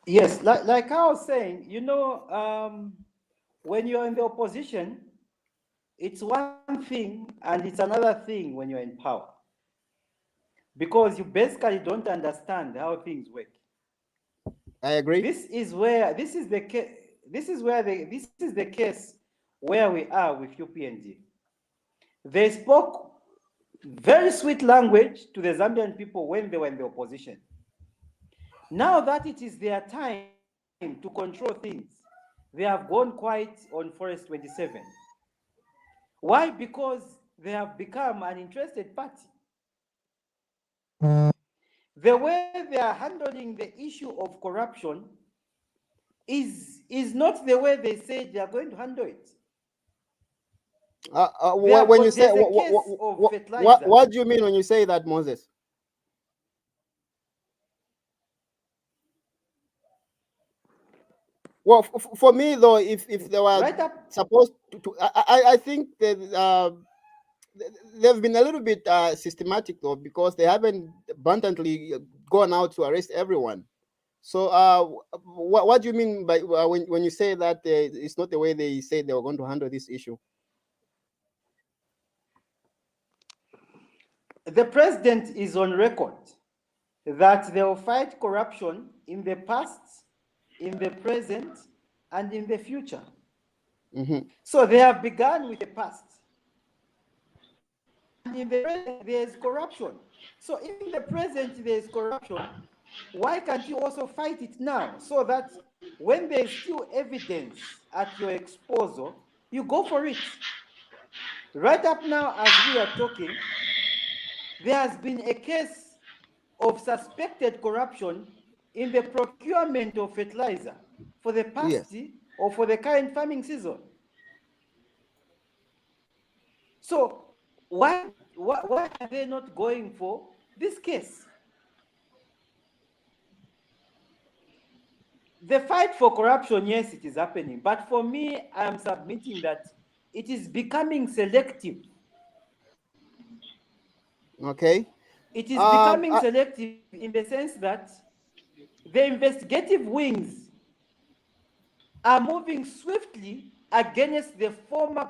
Yes, like I was saying, when you're in the opposition, it's one thing and it's another thing when you're in power. Because you basically don't understand how things work. I agree. This is the case where we are with UPND. They spoke very sweet language to the Zambian people when they were in the opposition. Now that it is their time to control things, they have gone quiet on Forest 27. Why? Because they have become an interested party. The way they are handling the issue of corruption is not the way they say they are going to handle it. When you say what do you mean when you say that, Moses? Well, for me though, if they were supposed to I think that they've been a little bit systematic though, because they haven't abundantly gone out to arrest everyone. So what do you mean by when you say that it's not the way they said they were going to handle this issue? The president is on record that they will fight corruption in the past, in the present, and in the future. So they have begun with the past. And in the present, there is corruption. So if in the present there is corruption, why can't you also fight it now? So that when there is still evidence at your disposal, you go for it. Right up now, as we are talking, there has been a case of suspected corruption in the procurement of fertilizer for the past or for the current farming season. So why are they not going for this case? The fight for corruption, yes, it is happening. But for me, I am submitting that it is becoming selective. Okay. It is becoming selective in the sense that the investigative wings are moving swiftly against the former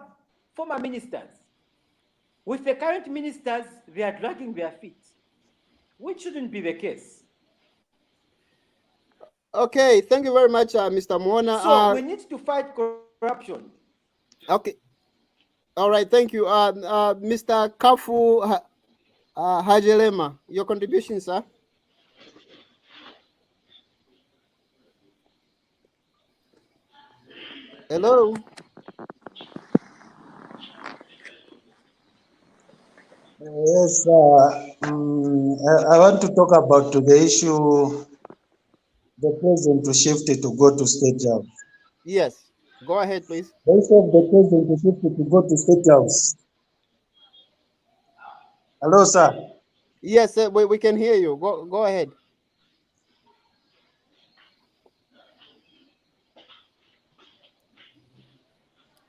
ministers. With the current ministers, they are dragging their feet, which shouldn't be the case. Okay, thank you very much, Mr. Mona. So we need to fight corruption. Okay. All right, thank you. Mr. Kafu Hichilema, your contribution, sir. Hello. Yes, I want to talk about the issue, the president to shift it to go to State House. Yes, go ahead, please. The issue of the president to shift it to go to State House. Hello, sir. Yes, we can hear you. Go ahead.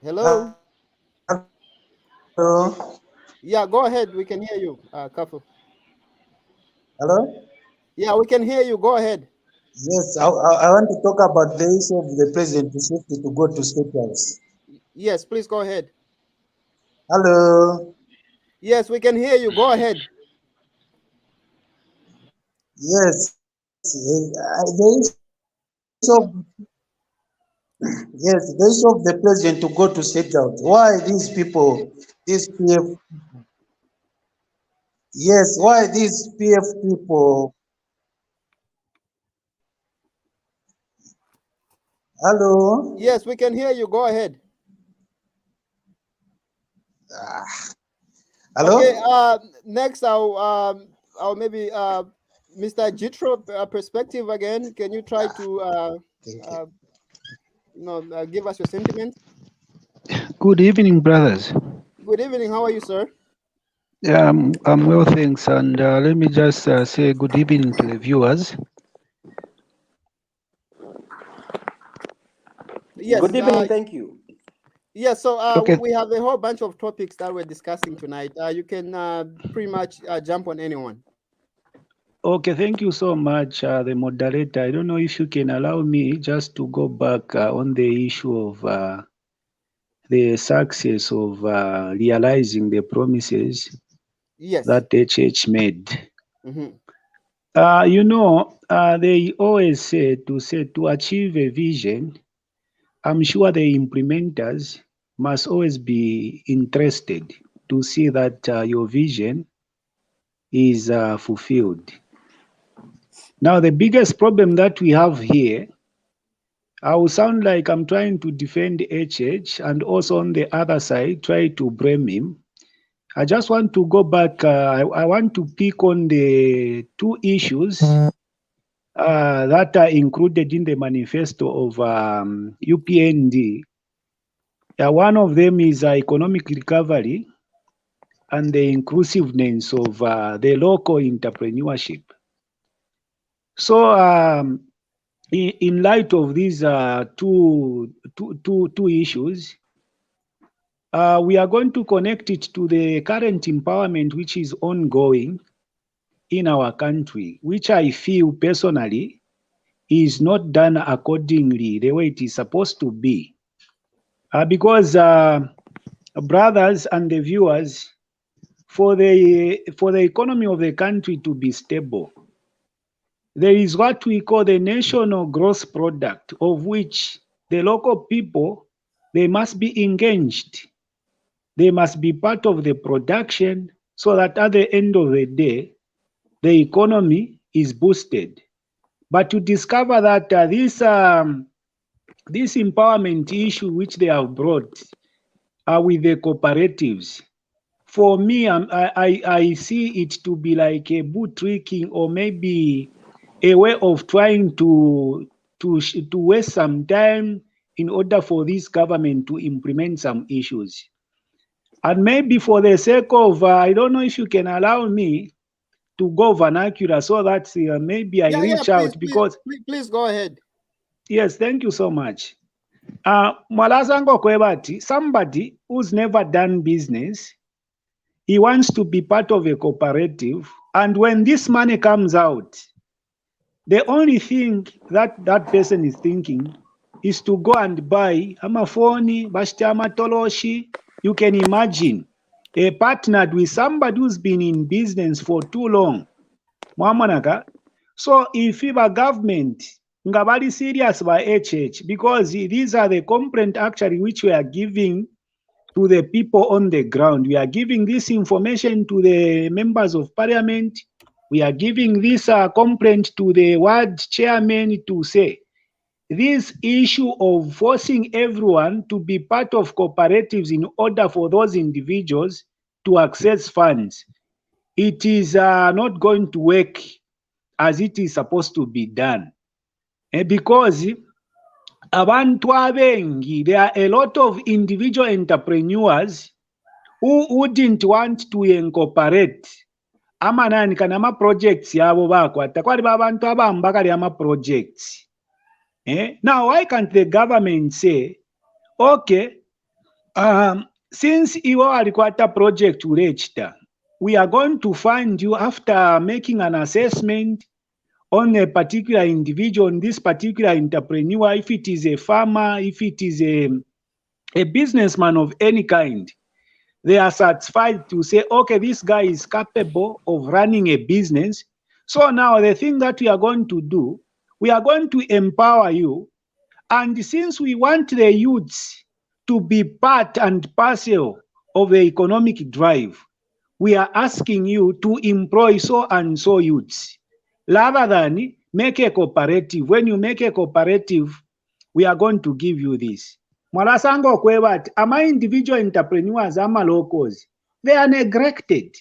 Hello. Hello. Yeah, go ahead. We can hear you, Kafu. Hello. Yeah, we can hear you. Go ahead. Yes, I want to talk about the issue of the president to shift it to go to State House. Yes, please go ahead. Hello. Yes, we can hear you. Go ahead. Yes, the issue of, yes, the issue of the president to go to State House. Why these people, these PF? Yes, why these PF people? Hello. Yes, we can hear you. Go ahead. Hello. Okay. Next, I'll maybe Mr. Jitro perspective again. Can you try to give us your sentiment? Good evening, brothers. Good evening. How are you, sir? I'm well, thanks. And let me just say good evening to the viewers. Yes. Good evening. Thank you. Yes. So Okay. we have a whole bunch of topics that we're discussing tonight. You can pretty much jump on anyone. Okay, thank you so much, the moderator. I don't know if you can allow me just to go back on the issue of the success of realizing the promises that the church made. They always say to achieve a vision, I'm sure the implementers must always be interested to see that your vision is fulfilled. Now, the biggest problem that we have here, I will sound like I'm trying to defend HH and also on the other side, try to blame him. I just want to go back. I want to pick on the two issues that are included in the manifesto of UPND. One of them is economic recovery and the inclusiveness of the local entrepreneurship. So, in light of these two issues, we are going to connect it to the current empowerment which is ongoing in our country, which I feel personally is not done accordingly the way it is supposed to be. Because brothers and the viewers, for the economy of the country to be stable, there is what we call the national gross product, of which the local people, they must be engaged. They must be part of the production so that at the end of the day, the economy is boosted. But to discover that this empowerment issue which they have brought with the cooperatives, for me, I see it to be like a boot tricking, or maybe a way of trying to waste some time in order for this government to implement some issues. And maybe for the sake of, I don't know if you can allow me to go vernacular so that maybe I reach out, because please go ahead. Yes, thank you so much. Mwalazango Kwebati, somebody who's never done business, he wants to be part of a cooperative, and when this money comes out, the only thing that that person is thinking is to go and buy amafoni, bashitama toloshi. You can imagine a partnered with somebody who's been in business for too long. Mwamanaka. So if the government ngabali serious by HH, because these are the complaint actually which we are giving to the people on the ground. We are giving this information to the members of parliament. We are giving this complaint to the ward chairman to say this issue of forcing everyone to be part of cooperatives in order for those individuals to access funds. It is not going to work as it is supposed to be done. Because abantu abengi, there are a lot of individual entrepreneurs who wouldn't want to incorporate amanani kana ama projects yabo bakwata kwali babantu abamba kali ama projects. Now why can't the government say, okay, since iwo alikwata project uregister, we are going to fund you after making an assessment on a particular individual, on this particular entrepreneur, if it is a farmer, if it is a businessman of any kind. They are satisfied to say, okay, this guy is capable of running a business. So now the thing that we are going to do, we are going to empower you. And since we want the youths to be part and parcel of the economic drive, we are asking you to employ so and so youths. Rather than make a cooperative. When you make a cooperative, we are going to give you this. Mwalasango Kwebati, ama individual entrepreneurs, ama locals, they are neglected.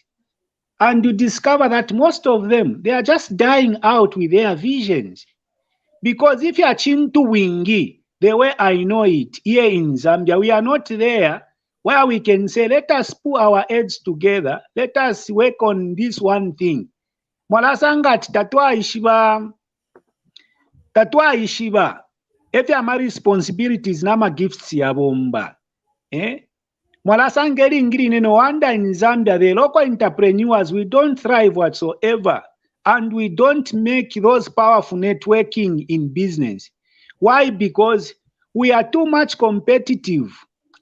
And you discover that most of them, they are just dying out with their visions. Because if you are Chintu Wingi, the way I know it, here in Zambia, we are not there where we can say, let us put our heads together, let us work on this one thing. Mwalasangati tatwa ishiba efe ama responsibilities nama gifts ya bomba. Mwalasangeri ngiri no wonder in Zambia the local entrepreneurs, we don't thrive whatsoever, and we don't make those powerful networking in business. Why? Because we are too much competitive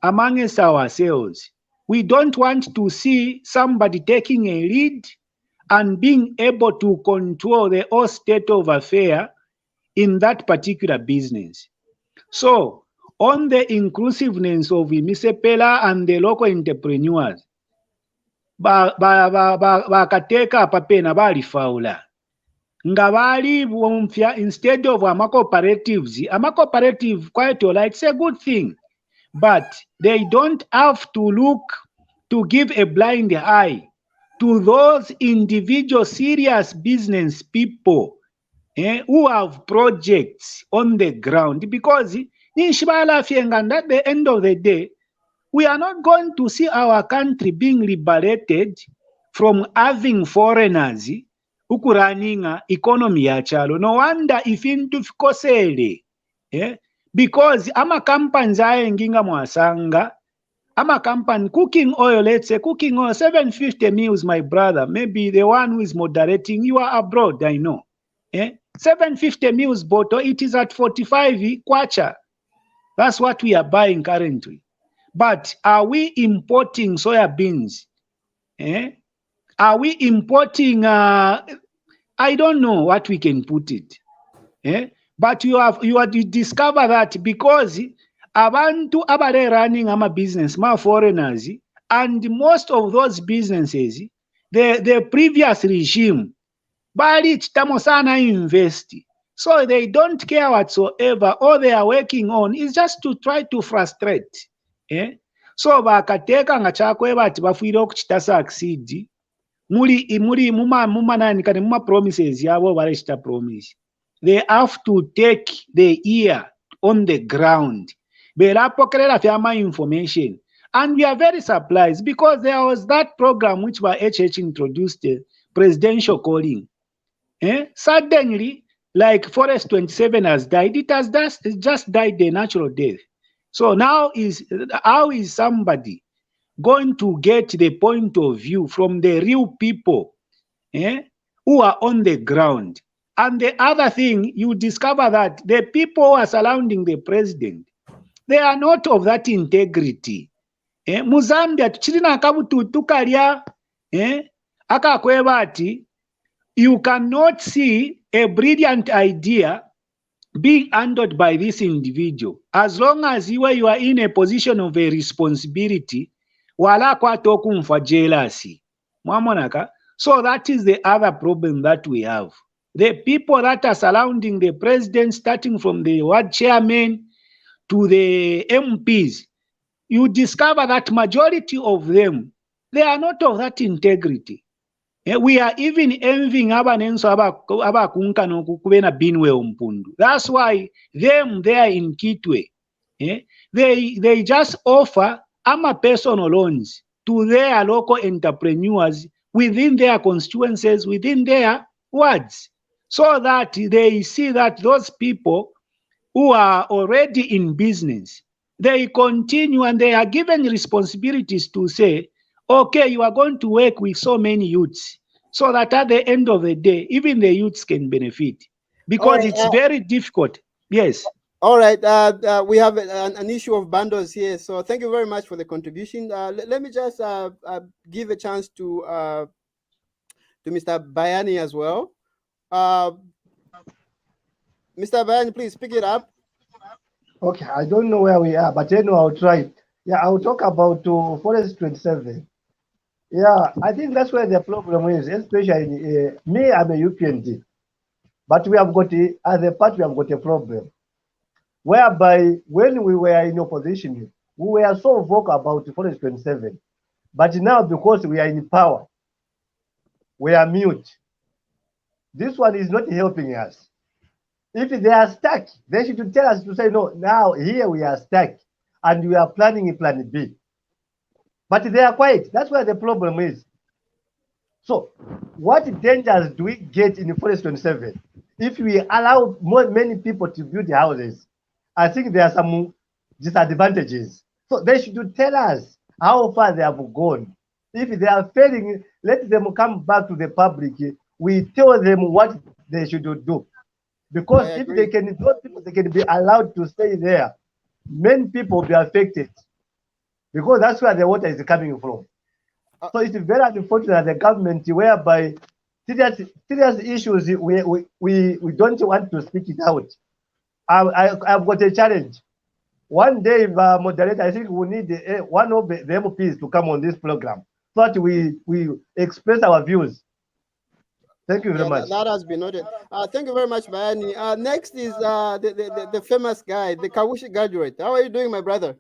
amongst ourselves. We don't want to see somebody taking a lead and being able to control the whole state of affair in that particular business. So, on the inclusiveness of Misepela and the local entrepreneurs, bakateka papena bali faula. Ngabali wumfya, instead of ama cooperative quite all right, it's a good thing. But they don't have to look to give a blind eye to those individual serious business people who have projects on the ground, because at the end of the day, we are not going to see our country being liberated from having foreigners who running economy ya chalo. No wonder if into fikosele, because ama companies ayenginga mwasanga, ama company cooking oil, let's say cooking oil 750 mils, my brother, maybe the one who is moderating, you are abroad, I know. 750 mils bottle, it is at 45 kwacha. That's what we are buying currently. But are we importing soya beans? Are we importing I don't know what we can put it. But you discover that because abantu abare running business, foreigners, and most of those businesses, the previous regime, bali chitamo sana invest. So they don't care whatsoever. All they are working on is just to try to frustrate. So bakateka nga chakwe bati bafuire okuchita succeed. Muli mumanani kane muma promises yabo barechita promise. They have to take the ear on the ground. Berapokerera fyama information. And we are very surprised because there was that program which by HH introduced, presidential calling. Suddenly, like Forest 27 has died, it has just died a natural death. So now how is somebody going to get the point of view from the real people who are on the ground? And the other thing, you discover that the people who are surrounding the president, they are not of that integrity. Muzambia tuchirina kabututu kalya akakweba ati you cannot see a brilliant idea being handled by this individual. As long as you are in a position of a responsibility, wala kwato kumfa jealousy. Mwamonaka. So that is the other problem that we have. The people that are surrounding the president, starting from the ward chairman to the MPs, you discover that majority of them, they are not of that integrity. We are even envying abanenso abakunka nokubena binwe umpundu. That's why them there in Kitwe, they just offer personal loans to their local entrepreneurs within their constituencies, within their wards, so that they see that those people who are already in business, they continue and they are given responsibilities to say, okay, you are going to work with so many youths, so that at the end of the day, even the youths can benefit. Because right, it's very difficult. Yes. All right. We have an issue of bundles here. So thank you very much for the contribution. Let me just give a chance to Mr. Bayani as well. Mr. Bayani, please pick it up. Okay, I don't know where we are, but anyway, I'll try. Yeah, I'll talk about Forest 27. Yeah, I think that's where the problem is, especially me, I'm a UPND. But we have got, as a party, we have got a problem. Whereby, when we were in opposition, we were so vocal about Forest 27. But now, because we are in power, we are mute. This one is not helping us. If they are stuck, they should tell us to say, no, now here we are stuck and we are planning a plan B. But they are quiet. That's where the problem is. So what dangers do we get in Forest 27? If we allow many people to build houses, I think there are some disadvantages. So they should tell us how far they have gone. If they are failing, let them come back to the public. We tell them what they should do. Because if they can, those people, they can be allowed to stay there, many people will be affected. Because that's where the water is coming from. So it's very unfortunate that the government, whereby serious issues, we don't want to speak it out. I've got a challenge. One day, moderator, I think we need one of the MPs to come on this program so that we express our views. Thank you very much. That has been noted. Thank you very much, Bayani. Next is the famous guy, the Kawushi graduate. How are you doing, my brother?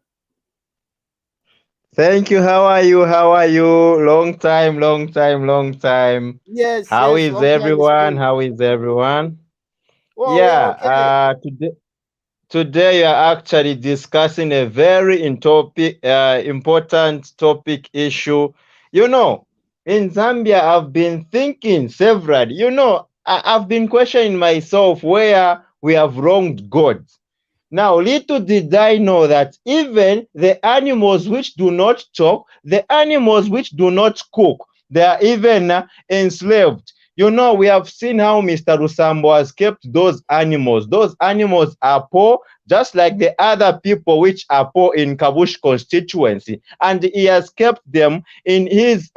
Thank you. How are you? How are you? Long time. Yes. How is everyone? How is everyone? Well, yeah. Okay. Today you are actually discussing a very important topic issue. You know, in Zambia, I've been thinking several. You know, I've been questioning myself where we have wronged God. Now, little did I know that even the animals which do not talk, the animals which do not cook, they are even enslaved. You know, we have seen how Mr. Lusambo has kept those animals. Those animals are poor, just like the other people which are poor in Kabush constituency. And he has kept them in his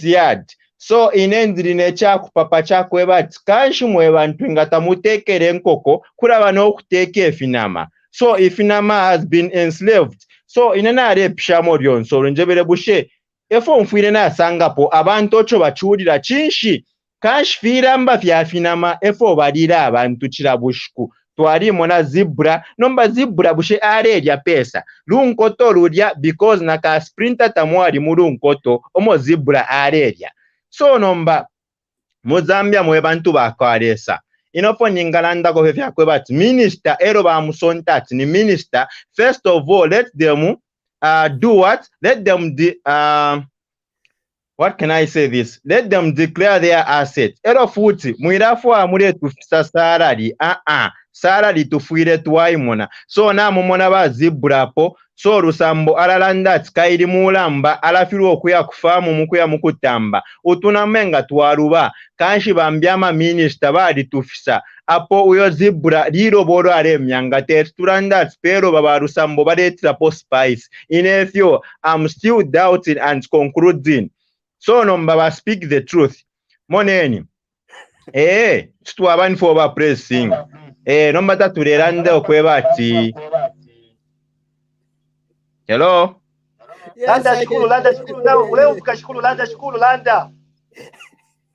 yard. so inenziri nekyakupapa kyakweba ati kanshi mwe bantu nga tamuteekera enkoko kuraba n'okuteeka efinama. So ifinama has been enslaved. So inena epishamu lyonso olunjebere bushe efo nfuire nasangapo abantu ocho bakiwulira kinshi kanshi fiiramba fyafinama efo balira abantu kirabushiku twalimo na zebra nomba zebra bushe alerya pesa lunkoto lulya because naka sprinter tamwali mu lunkoto omo zebra alerya. So nomba Mozambia mwe bantu bakwalesa inofo nyingalanda ko vyakwe bati minister ero bamusonta ati ni minister. First of all, let them do what? Let them what can I say this? Let them declare their assets. Ero futi muirafu amure tufisa salary salary tufuire twaimona. So na mumona bazibrapo. So Lusambo alalanda tikairi mulamba alafiru okuya kufamu mukuya mukutamba utunamenga twaruba kanshi bambyama minister bali tufisa apo uyo zibura liro boro alemyanga tetulanda spero baba Lusambo baletira po spice inefyo I'm still doubting and concluding. So nomba speak the truth moneni tutwabani for ba pressing nomba tatulelanda okweba ati hello. Yes, Landa shukuru, landa shukuru, leo ukashukuru landa shukuru landa.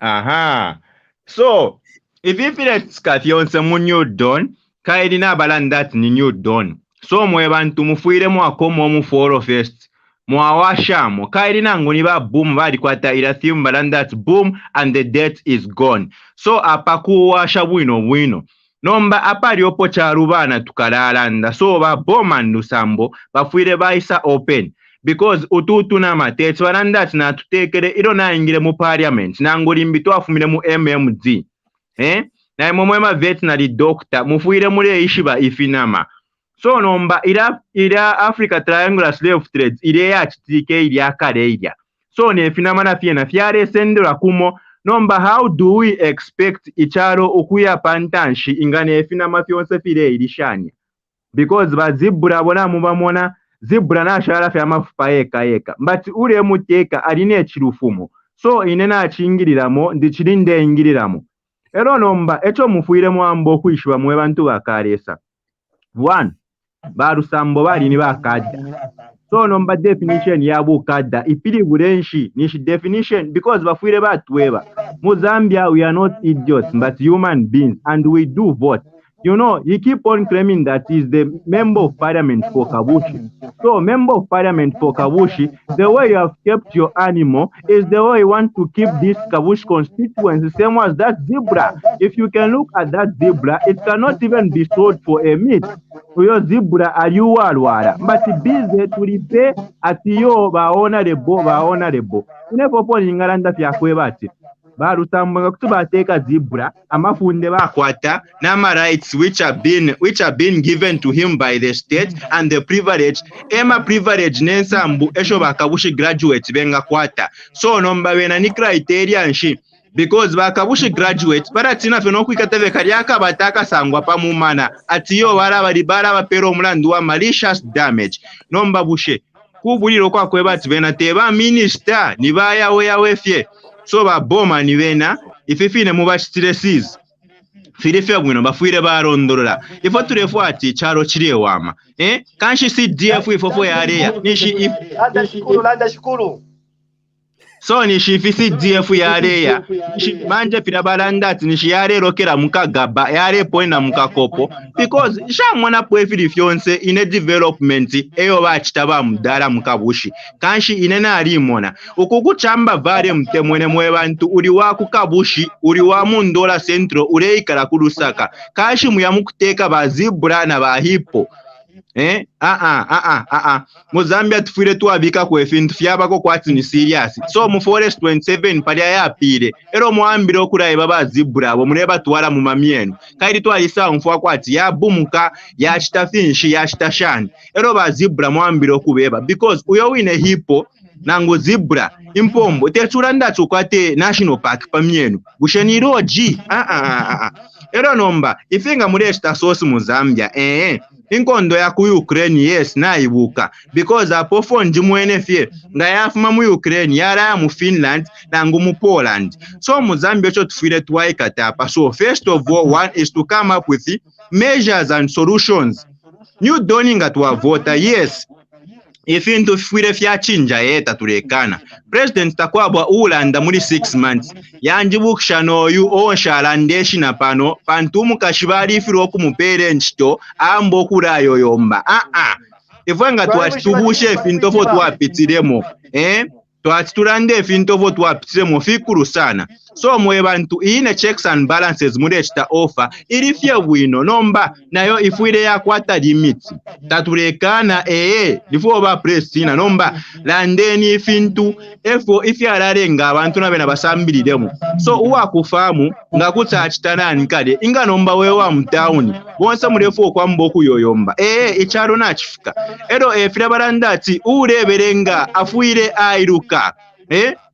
Aha. So, if you feel it's kathionse mu new dawn, kaidi na balanda ni new dawn. So mwe bantu mufuire mu akomo mu foro first. Mwawasha mo kaidi na ngoni ba boom bali kwata irathium balanda boom and the debt is gone. So apakuwasha bwino. Nomba apari opo charubana tukalalanda. So ba Bowman Lusambo bafuire baisa open because ututu na matets balanda na tutekere iro na ingire mu parliament na ngolimbi twafumire mu MMD na momwema veterinary doctor mufuire mule ishiba ifinama. So nomba ira Africa Triangular Slave Trades ile ya chitike ile akale ile. So ne finama na fiena fiare sendera kumo. Nomba how do we expect icharo okuya pantanshi ingane finama fyonse fire ilishanya because ba zibura bona mubamona zibura na shara fya mafupa eka but ure muteka aline ekirufumo so inena achingiriramo ndichirinde ingiriramo ero nomba echo mufuire mwambo okwishwa mwe bantu bakalesa 1 ba Lusambo bali ni bakadda. So nomba definition ya bukadda ipiri burenshi nishi definition because bafuire batweba mu Zambia we are not idiots but human beings and we do vote. You know, he keep on claiming that he's the member of parliament for Kabushi. So member of parliament for Kabushi, the way you have kept your animal is the way you want to keep this Kabushi constituency, same as that zebra. If you can look at that zebra, it cannot even be sold for a meat. Your zebra are you walwala. But busy to repay at yo ba honorable. Never put in Galanda Fiakwebati. Ba Lusambo kutuba teka zebra amafunde bakwata nama rights which have been given to him by the state and the privilege nensambu esho bakabushi graduates benga kwata. So nomba bena ni criteria nshi because bakabushi graduates baratina feno kwikateve karyaka bataka sangwa pamumana atiyo bara bapero omulandu wa malicious damage nomba bushe kubuliro kwa kwebati bena teba minister ni yawe fye. So ba Bowman ni bena ififine mu bashitresis firife bwino bafuire barondorola ifo turefuati charo chirewama kanshi CDF ifofo yaleya nishi landa shukuru so nishi CDF yaleya nishi manje pira balanda nishi yale rokera mukagaba yale poina mukakopo because shamwana po efiri fyonse ine development eyo bachitaba mudala mukabushi kanshi inena alimona ukukuchamba vale mtemwene mwe bantu uli wa kukabushi uli wa mundola centro uleikala ku Lusaka kanshi muyamukuteka bazibura na bahipo mu Zambia tufuire twabika ku efintu fyabako kwati ni serious. So mu forest 27 pali yapire ero muambire okulaye bazibura abo muleba twala mu mamienu kairi twalisa mfwa kwati ya bumuka ya chitafinshi ya chitashani ero bazibura muambire okubeba because uyo wine hipo nango zebra impombo tetulanda tukwate national park pamyenu busheniroji era nomba ifinga mulesta sosi mu Zambia inkondo ya ku Ukraine yes naibuka because apofo ndi mwene fye nga yafuma mu Ukraine yara mu Finland nangu mu Poland so mu Zambia cho tufire twaikatapa. So first of all, one is to come up with measures and solutions. New donning at wa voter yes ifintu fwire fyachinja yeta tulekana president takwabwa ulanda muri 6 months yanjibukisha noyu onshalandeshi na pano pantumu kashibali ifiro okumupere nchito ambo kurayo yomba ifwenga twachitubushe ifintu fo twapitiremo twachitulande ifintu fo twapitiremo fikuru sana so mwe bantu ine checks and balances murechita offer ilifye bwino nomba nayo ifwire yakwata limits tatulekana lifo ba prestina nomba landeni ifintu efo ifyalalenga abantu nabena basambiliremo so uwakufamu nga kutsachitanani kale inga nomba wewa mtown bonse murefu okwamboku yoyomba ichalo nachifika ero efira barandati ureberenga afwire airuka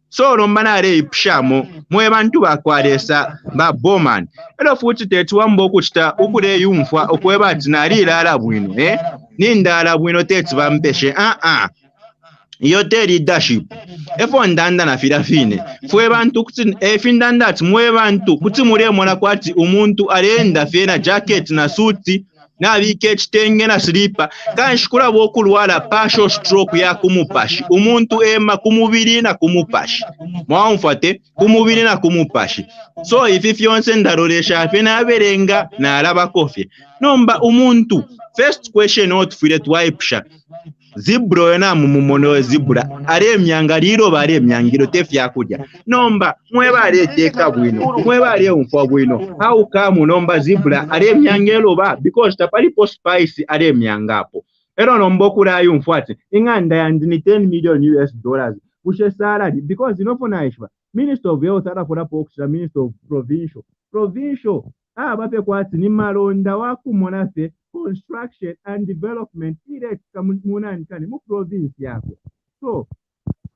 so nomba nare ipshamo mwe bantu bakwalesa ba Bowman ero futi tetuwamboku chita ukure yumfwa okweba tinalilala bwino nindala bwino teti bampeshe yote leadership efo ndanda na filafine fwe bantu kuti efindanda ati mwe bantu kuti muremona kwati umuntu arenda fena jacket na suti na bike kitenge na slipa kanshikura bokulwala partial stroke ya kumupashi umuntu ema kumubiri na kumupashi mwamfate kumubiri na kumupashi so ifi fyonse ndarolesha fena aberenga na alaba kofi nomba umuntu first question not file twaipsha zibro yona mumumono zibra aremyanga liro baremyangiro tefya kujya nomba mwebale teka bwino mwebale umfa bwino how come nomba zibra aremyangelo ba because tapali post spice aremyangapo ero nombo kula yumfwate inganda yandi ni 10 million US dollars ushe salary because inofona ishwa minister of health arafora pokisha minister of provincial bape kwati ni malonda wakumona fe construction and development ile kamunani kani mu province yako so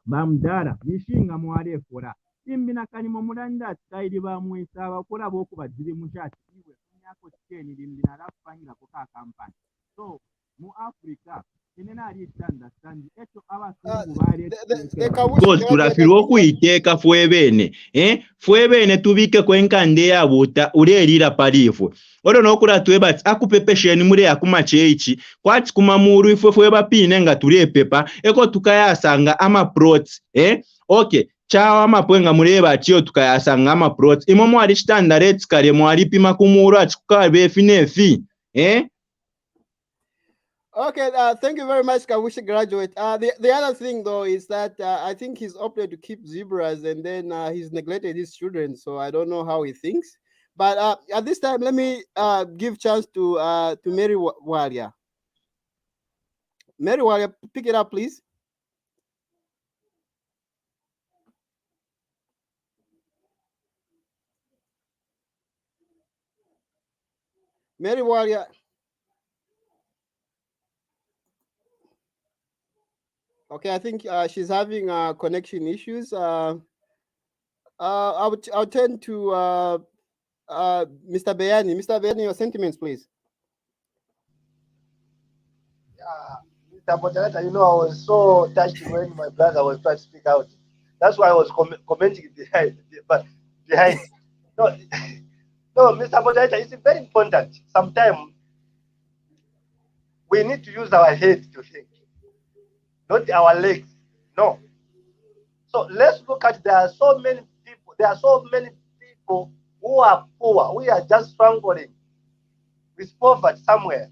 bamdara bishinga mwalefora imbina kani mu mulanda tsaidi bamwisa abakola boku badiri mushati iwe myako cheni limbina rafangira ko ka company so mu Africa inena ali understand echo abasungu bale because turafirwa kuiteka fwebene fwebene tubike kwenkande yabuta urelira palifu oro nokura twebati akupepesheni muri yakumachechi kwati kumamuru ifwe fweba pine nga tulepepa eko tukayasanga ama prots okay chawa amapwenga mureba chiyo tukayasanga ama prots imo mwali standard kale mwali pima kumuru achikukabe finefi Okay, thank you very much, Kawishi graduate. The other thing though is that I think he's opted to keep zebras and then he's neglected his children. So I don't know how he thinks. But at this time, let me give chance to Mary Walia. Mary Walia, pick it up, please. Mary Walia. Okay, I think she's having connection issues. I'll turn to Mr. Bayani. Mr. Bayani, your sentiments, please. Mr. Moderator, I was so touched when my brother was trying to speak out. That's why I was commenting behind. No, Mr. Moderator, it's very important. Sometimes we need to use our head to think, not our legs. No. So let's look at there are so many people who are poor. We are just struggling with poverty somewhere.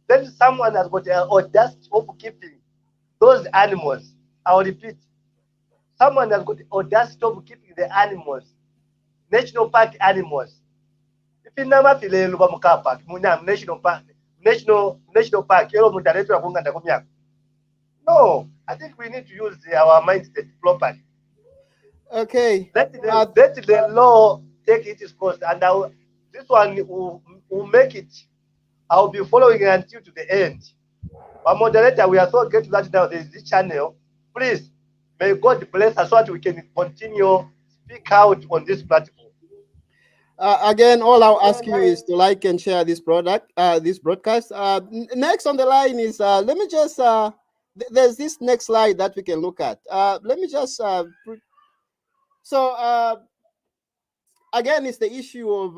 Then someone has got the audacity of keeping those animals. I'll repeat. Someone has got the audacity of keeping the animals, national park animals. If you never feel park, national park, no, I think we need to use our mindset properly. Okay. Let the law take its course, and this one will make it. I'll be following until to the end. But moderator, we are so grateful that now there is this channel. Please May God bless us so that we can continue speak out on this platform. Again, all I'll ask you is to like and share this this broadcast. Next on the line is let me just there's this next slide that we can look at. Let me just again, it's the issue of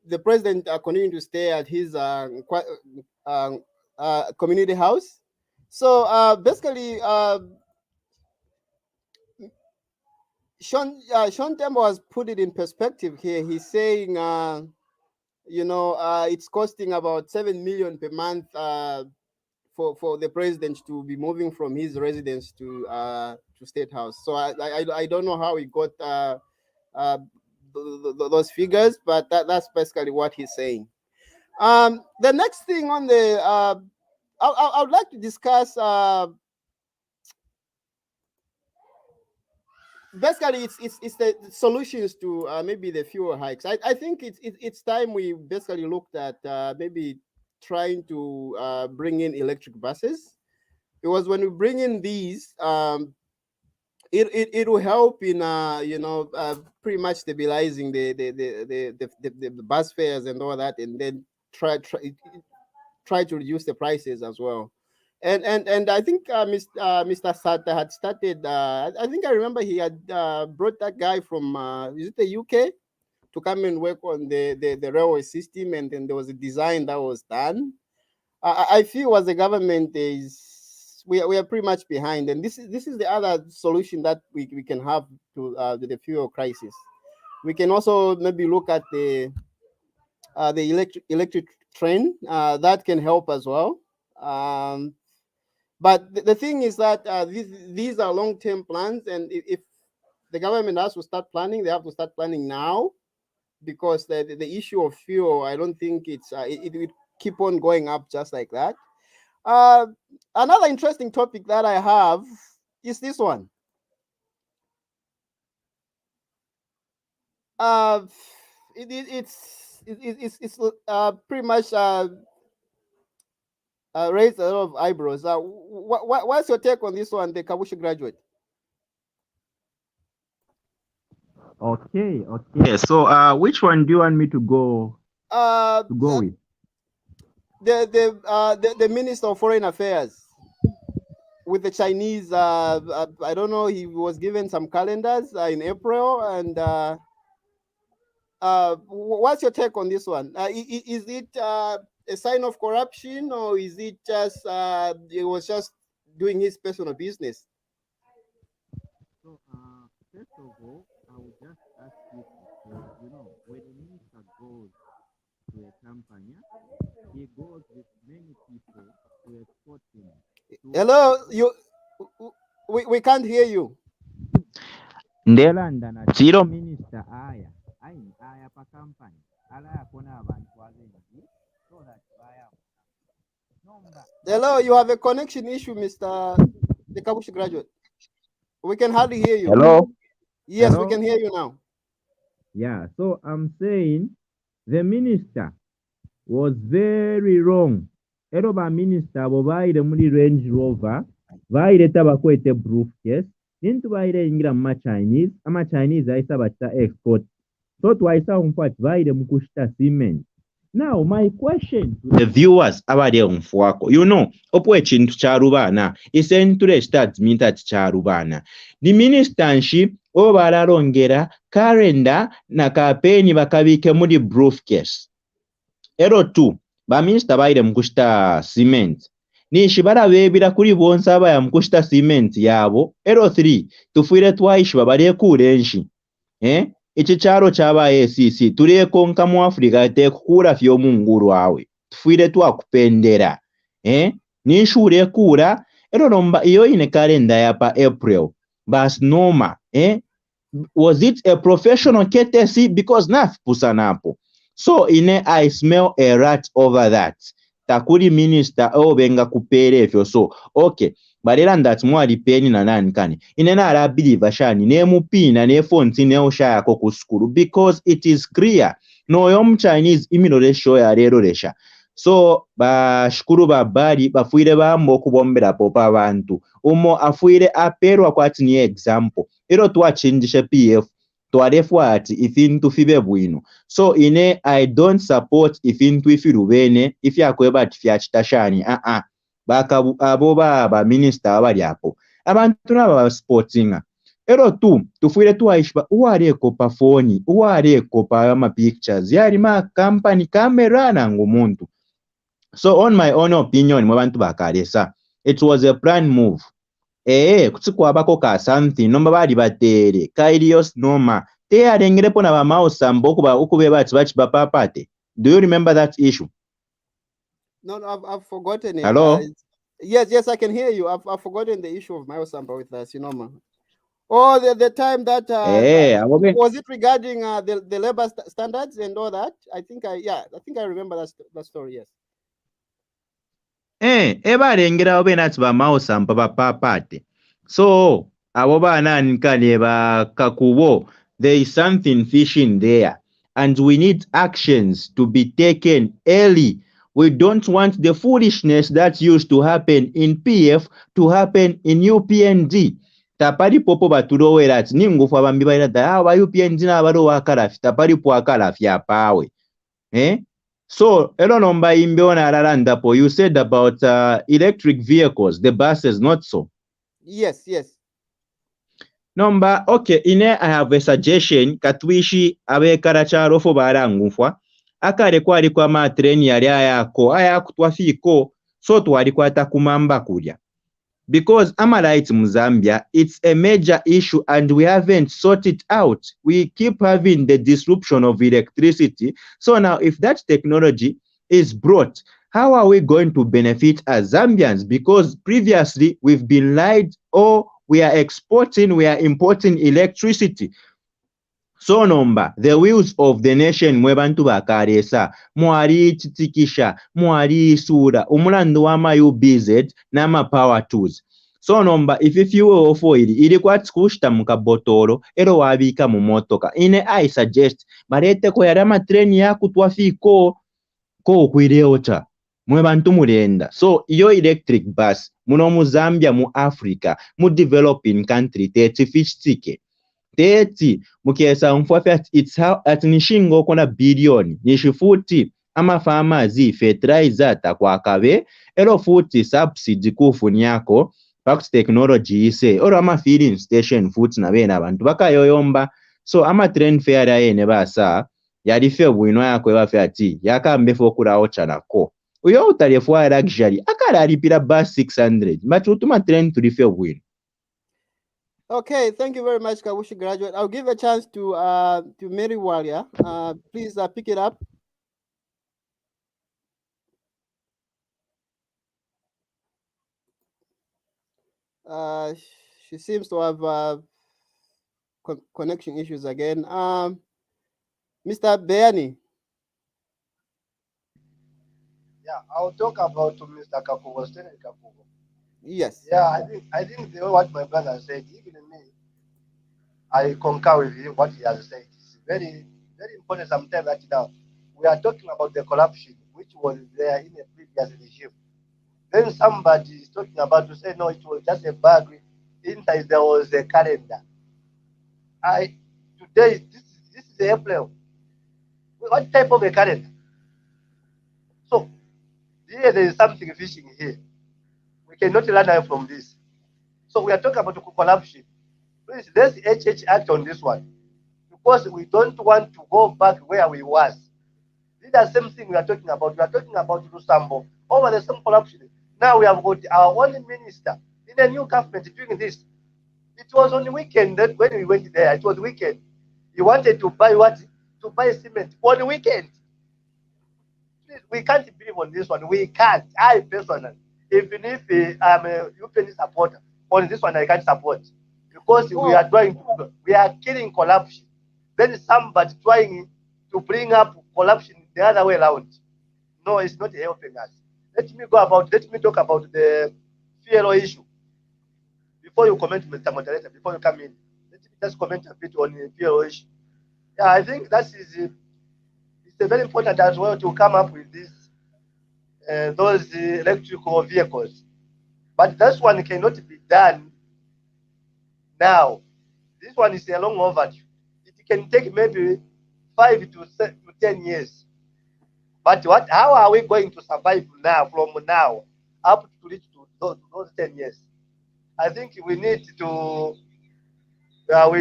the president continuing to stay at his community house. So basically, Sean Tembo has put it in perspective here. He's saying, it's costing about 7 million per month for the president to be moving from his residence to State House. So I don't know how he got those figures, but that's basically what he's saying. The next thing on the I would like to discuss. Basically, it's the solutions to maybe the fuel hikes. I think it's time we basically looked at maybe trying to bring in electric buses, because when we bring in these, it will help in pretty much stabilizing the bus fares and all that, and then try to reduce the prices as well. And I think Mr. Sata had started. I think I remember he had brought that guy from is it the UK to come and work on the railway system, and then there was a design that was done. I feel as a government we are pretty much behind, and this is the other solution that we can have to the fuel crisis. We can also maybe look at the electric train that can help as well. But the thing is that these are long-term plans, and if the government has to start planning, they have to start planning now, because the issue of fuel, I don't think it will keep on going up just like that. Another interesting topic that I have is this one. It's pretty much raised a lot of eyebrows. What's your take on this one, the Kabushi graduate? Okay. So, which one do you want me to go with? The Minister of Foreign Affairs with the Chinese. I don't know. He was given some calendars in April, and what's your take on this one? Is it a sign of corruption, or is it just he was just doing his personal business? So, first of all, I would just ask you, when a minister goes to a company, he goes with many people to export him. Hello, we can't hear you. Ndelanda na chiro minister aya pa company ala yakona abantu abengi so that baya. Hello, you have a connection issue, Mr. the Kabushi graduate. We can hardly hear you. Hello? Yes, Hello? we can hear you now. Yeah, so I'm saying the minister was very wrong. Eroba minister abo baire muri Range Rover, baire tabakwete briefcase, nintu baire ingira mu Chinese, ama Chinese aisa bata export. So twaisa umfat baire mukushita cement. Now my question to the viewers abade umfuako, opwe chintu cha rubana, isenture start minta cha rubana. The minister nshi obararongera calendar na kapeni bakabike muri briefcase. Ero 2 ba minister baire mukushita cement. Nishi barabebira kuri bonsa abaya mukushita cement yabo. Ero 3 tufuire twayishi babare kurenshi. Ichi charo chabaye sisi turekonka mu Africa tekukura fyo munguru wawe tufuire twakupendera nishure kura ero nomba iyo ine kalenda ya pa April bas noma was it a professional courtesy because nafupusanapo so ine I smell a rat over that takuri minister obenga kupere fyo so okay barera ndati mwali peni na nani kani inena arabili vashani ne mupina ne fonti ne oshaya ko kusukuru because it is clear no yom Chinese imirore show ya rero resha so bashukuru babali bafuire bambo okubomberapo pa bantu umo afuire aperwa kwati ni example ero twachinjishe pf twarefwa ati ifintu fibe bwino so ine I don't support ifintu ifirubene ifyakweba ati fyachitashani baka abo ba minister abali apo abantu naba ba sportinga ero tufuire tuwaishba uwareko pa phone uwareko pa ma pictures yari ma company camera nangu muntu. So on my own opinion mwabantu bakalesa it was a plan move kutsikwabako ka something nomba bali batere kailios noma teyalengerepo na bamausambo ukube bati bachibapapate. Do you remember that issue? No, I've forgotten it. Hello? Yes, I can hear you. I've forgotten the issue of Myosamba with Sinoma. Oh, the time that was it regarding the labor standards and all that? I think I remember that story. Yes. Ebalengerawo benati bamausambo bapapate. So abo bana nkane bakakubo there is something fishing there and we need actions to be taken early. We don't want the foolishness that used to happen in PF to happen in UPND. Tapali popo batulowera ati ningufu abambi balira ddala ba UPND n'abalowa akalafi tapalipo akalafi apawe. So ero nomba imbe ona alala ndapo you said about electric vehicles, the buses, not so? Yes. Nomba okay ine I have a suggestion katwishi abekara charofo barangufwa akale kwali kwa matreni yali ayakutwafiko so twali kwata kumamba kulya because amalights mu Zambia it's a major issue and we haven't sorted it out. We keep having the disruption of electricity. So now if that technology is brought, how are we going to benefit as Zambians? Because previously we've been lied we are importing electricity. So nomba the wheels of the nation mwebantu bakalesa mwali titikisha mwali isura umulandu wama UBZ nama power tools. So nomba if you were ofoili ili kwati kushita mukabotoro ero wabika mu motoka ine I suggest barete ko yari amatreni yakutwafiko ko okwireota mwebantu mulenda. So iyo electric bus muno mu Zambia mu Africa mu developing country teti fichtike teti mukesa mfwafi ati nishingo kona bilioni nishifuti ama farmers fertilizer takwakabe ero futi subsidy kufuni yako pakuti technology ise oro ama filling station futi na bena abantu bakayoyomba. So ama train fare ayene basa yalife bwino yako ebafe ati yakambefo okulawo chanako uyo utalefwa luxury akala alipira bus 600 but utuma train tulife bwino. Okay, thank you very much, Kawushi graduate. I'll give a chance to Mary Walia. Please pick it up. She seems to have connection issues again. Mr. Beani. Yeah, I'll talk about Mr. Kakubo, Stanley Kakubo. Yes. Yeah, I think what my brother said, even me, I concur with him, what he has said. It's very, very important sometimes that now we are talking about the corruption which was there in the previous regime. Then somebody is talking about to say, no, it was just a bug. Inside there was a calendar. Today, this is April. What type of a calendar? So, here there is something fishing here. We cannot learn away from this. So we are talking about corruption. Please, let's HH act on this one. Because we don't want to go back where we was. This is the same thing we are talking about. We are talking about Lusambo. Over the same corruption. Now we have got our only minister in the new government doing this. It was on the weekend that when we went there, it was the weekend. He wanted to buy what? To buy cement on the weekend. Please, we can't believe on this one. We can't. I personally, even if I'm a UPN supporter, on this one I can't support. Because we are killing corruption. Then somebody trying to bring up corruption the other way around. No, it's not helping us. Let me talk about the fuel issue. Before you comment, Mr. Moderator, before you come in, let me just comment a bit on the fuel issue. Yeah, I think that is it's very important as well to come up with this those electrical vehicles. But this one cannot be done now. This one is a long overdue. It can take maybe 5 to 10 years. But how are we going to survive now, from now up to reach to those 10 years? I think we need to do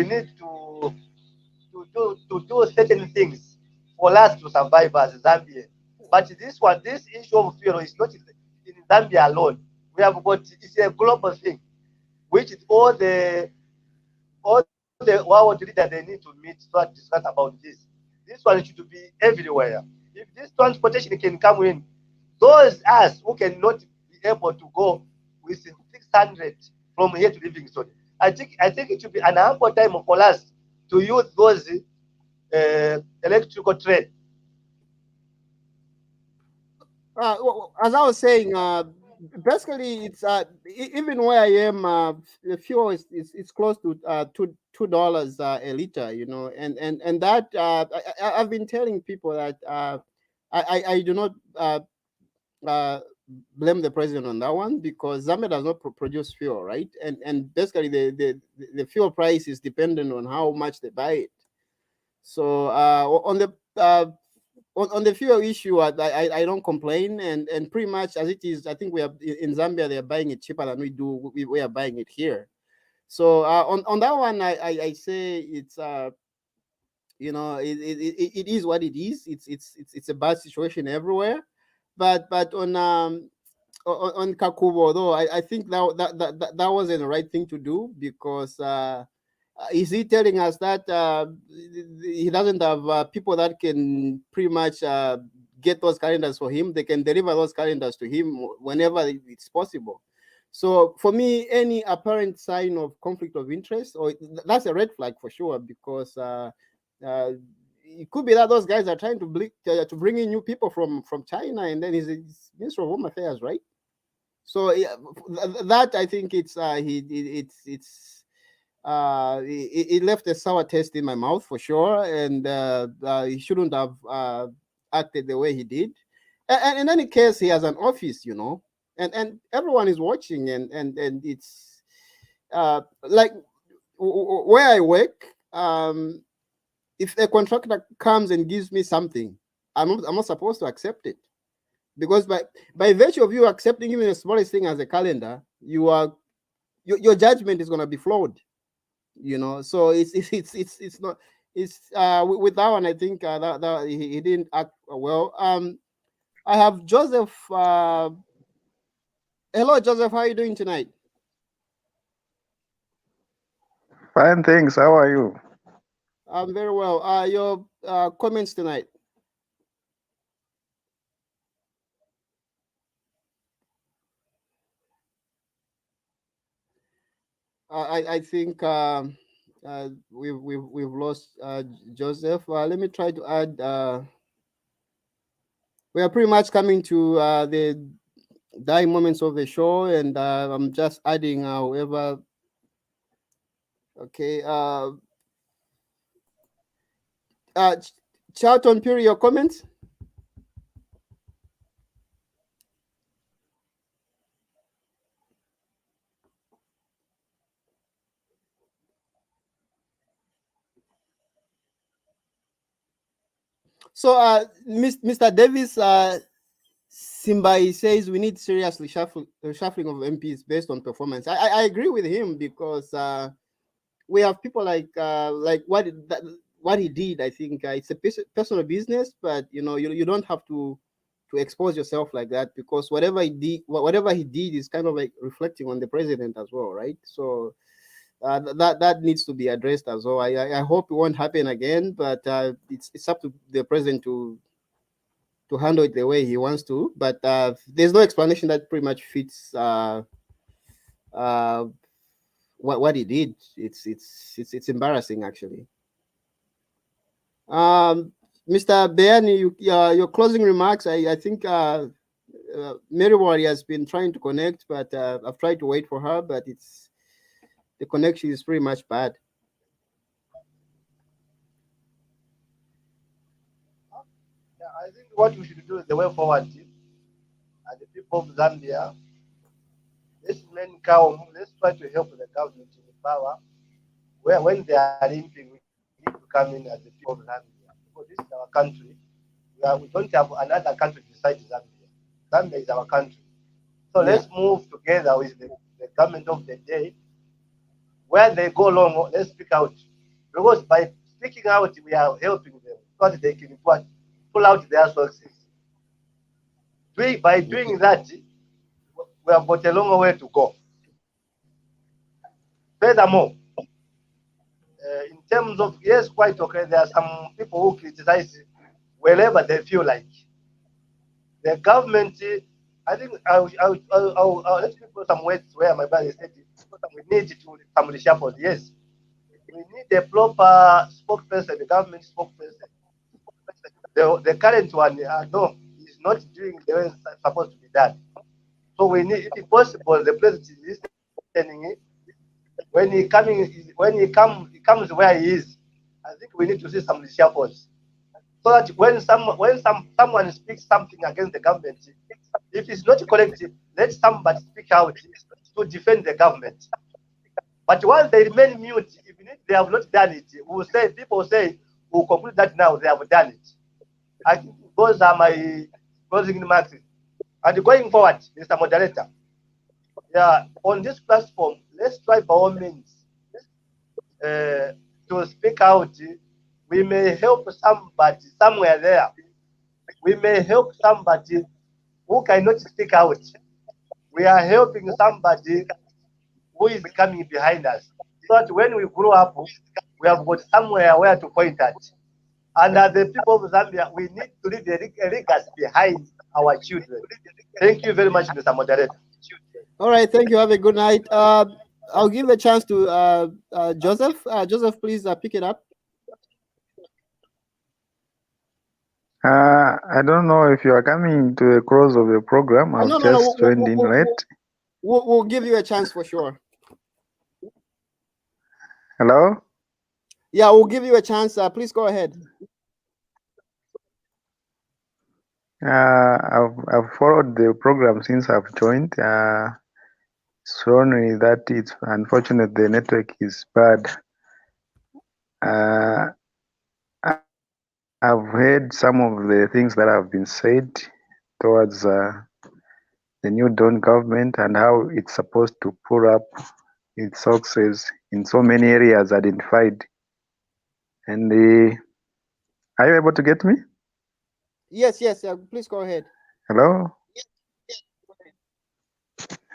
certain things for us to survive as Zambia. But this issue of fuel is not in Zambia alone. We have got, it's a global thing, which is all the world leaders, they need to meet to discuss about this. This one should be everywhere. If this transportation can come in, those us who cannot be able to go with 600 from here to Livingston, I think it should be an ample time for us to use those electrical train. As I was saying, basically, it's even where I am, the fuel is it's close to $2 a liter, you know, and that I've been telling people that I do not uh, blame the president on that one, because Zambia does not produce fuel, right? And basically the fuel price is dependent on how much they buy it. So on the fuel issue, I don't complain, and pretty much as it is, I think we are in Zambia. They are buying it cheaper than we do. We are buying it here. So on that one, I say it's you know, it is what it is. It's a bad situation everywhere, but on Kakubo though, I think that wasn't the right thing to do, because is he telling us that he doesn't have people that can pretty much get those calendars for him? They can deliver those calendars to him whenever it's possible. So for me, any apparent sign of conflict of interest, or that's a red flag for sure, because it could be that those guys are trying to bring in new people from China, and then he's Minister of Home Affairs, right? So that I think it's it left a sour taste in my mouth for sure, and he shouldn't have acted the way he did. And in any case, he has an office, you know, and everyone is watching, and it's like where I work. If a contractor comes and gives me something, I'm not supposed to accept it, because by virtue of you accepting even the smallest thing as a calendar, your judgment is going to be flawed, you know. So it's not, it's with that one, I think that he didn't act well. I have Joseph. Hello Joseph, how are you doing tonight? Fine, thanks. How are you? I'm very well. Your comments tonight? I think we've lost Joseph. Let me try to add. We are pretty much coming to the dying moments of the show, and I'm just adding whoever. Okay. Charlton Puri, your comments? So, Mr. Davis, Simbai says we need seriously shuffling of MPs based on performance. I agree with him, because we have people like what he did. I think it's a personal business, but you know, you don't have to expose yourself like that, because whatever he did is kind of like reflecting on the president as well, right? So that needs to be addressed as well. I hope it won't happen again, but it's up to the president to handle it the way he wants to. But there's no explanation that pretty much fits what he did. It's embarrassing, actually. Mr. Beani, your closing remarks. I think Mary Wari has been trying to connect, but I've tried to wait for her, but the connection is pretty much bad. Yeah, I think what we should do is the way forward. people of Zambia, let's remain calm. Let's try to help the government in power. Where when they are limping, we need to come in as the people of Zambia. Because this is our country. We don't have another country besides Zambia. Zambia is our country. So let's move together with the government of the day. Where they go wrong, let's speak out. Because by speaking out, we are helping them so that they can pull out their sources. By doing that, we have got a long way to go. Furthermore, in terms of, yes, quite okay, there are some people who criticize wherever they feel like. The government, I think I'll let me put some words where my brother said we need to some reshuffle. Yes, we need a proper spokesperson, the government spokesperson. The current one, no, is not doing the way it's supposed to be done. So we need, if possible, the president is listening. When he comes where he is, I think we need to see some reshuffles. So that when someone speaks something against the government, if it's not correct, let somebody speak out to defend the government. But while they remain mute, even if they have not done it, people say, we'll conclude that now they have done it. I think those are my closing remarks. And going forward, Mr. Moderator, on this platform, let's try by all means to speak out. We may help somebody somewhere there. We may help somebody who cannot speak out. We are helping somebody who is coming behind us. So that when we grow up, we have got somewhere where to point at. And as the people of Zambia, we need to leave a legacy behind our children. Thank you very much, Mr. Moderator. All right, thank you. Have a good night. I'll give a chance to Joseph. Joseph, please pick it up. I don't know if you are coming to the close of the program. I've just joined in late. We'll give you a chance for sure. Hello? Yeah, we'll give you a chance. Please go ahead. I've followed the program since I've joined. It's only that it's unfortunate the network is bad. I've heard some of the things that have been said towards the new Dawn government and how it's supposed to pull up its success in so many areas identified. And are you able to get me? Yes. Please go ahead. Hello?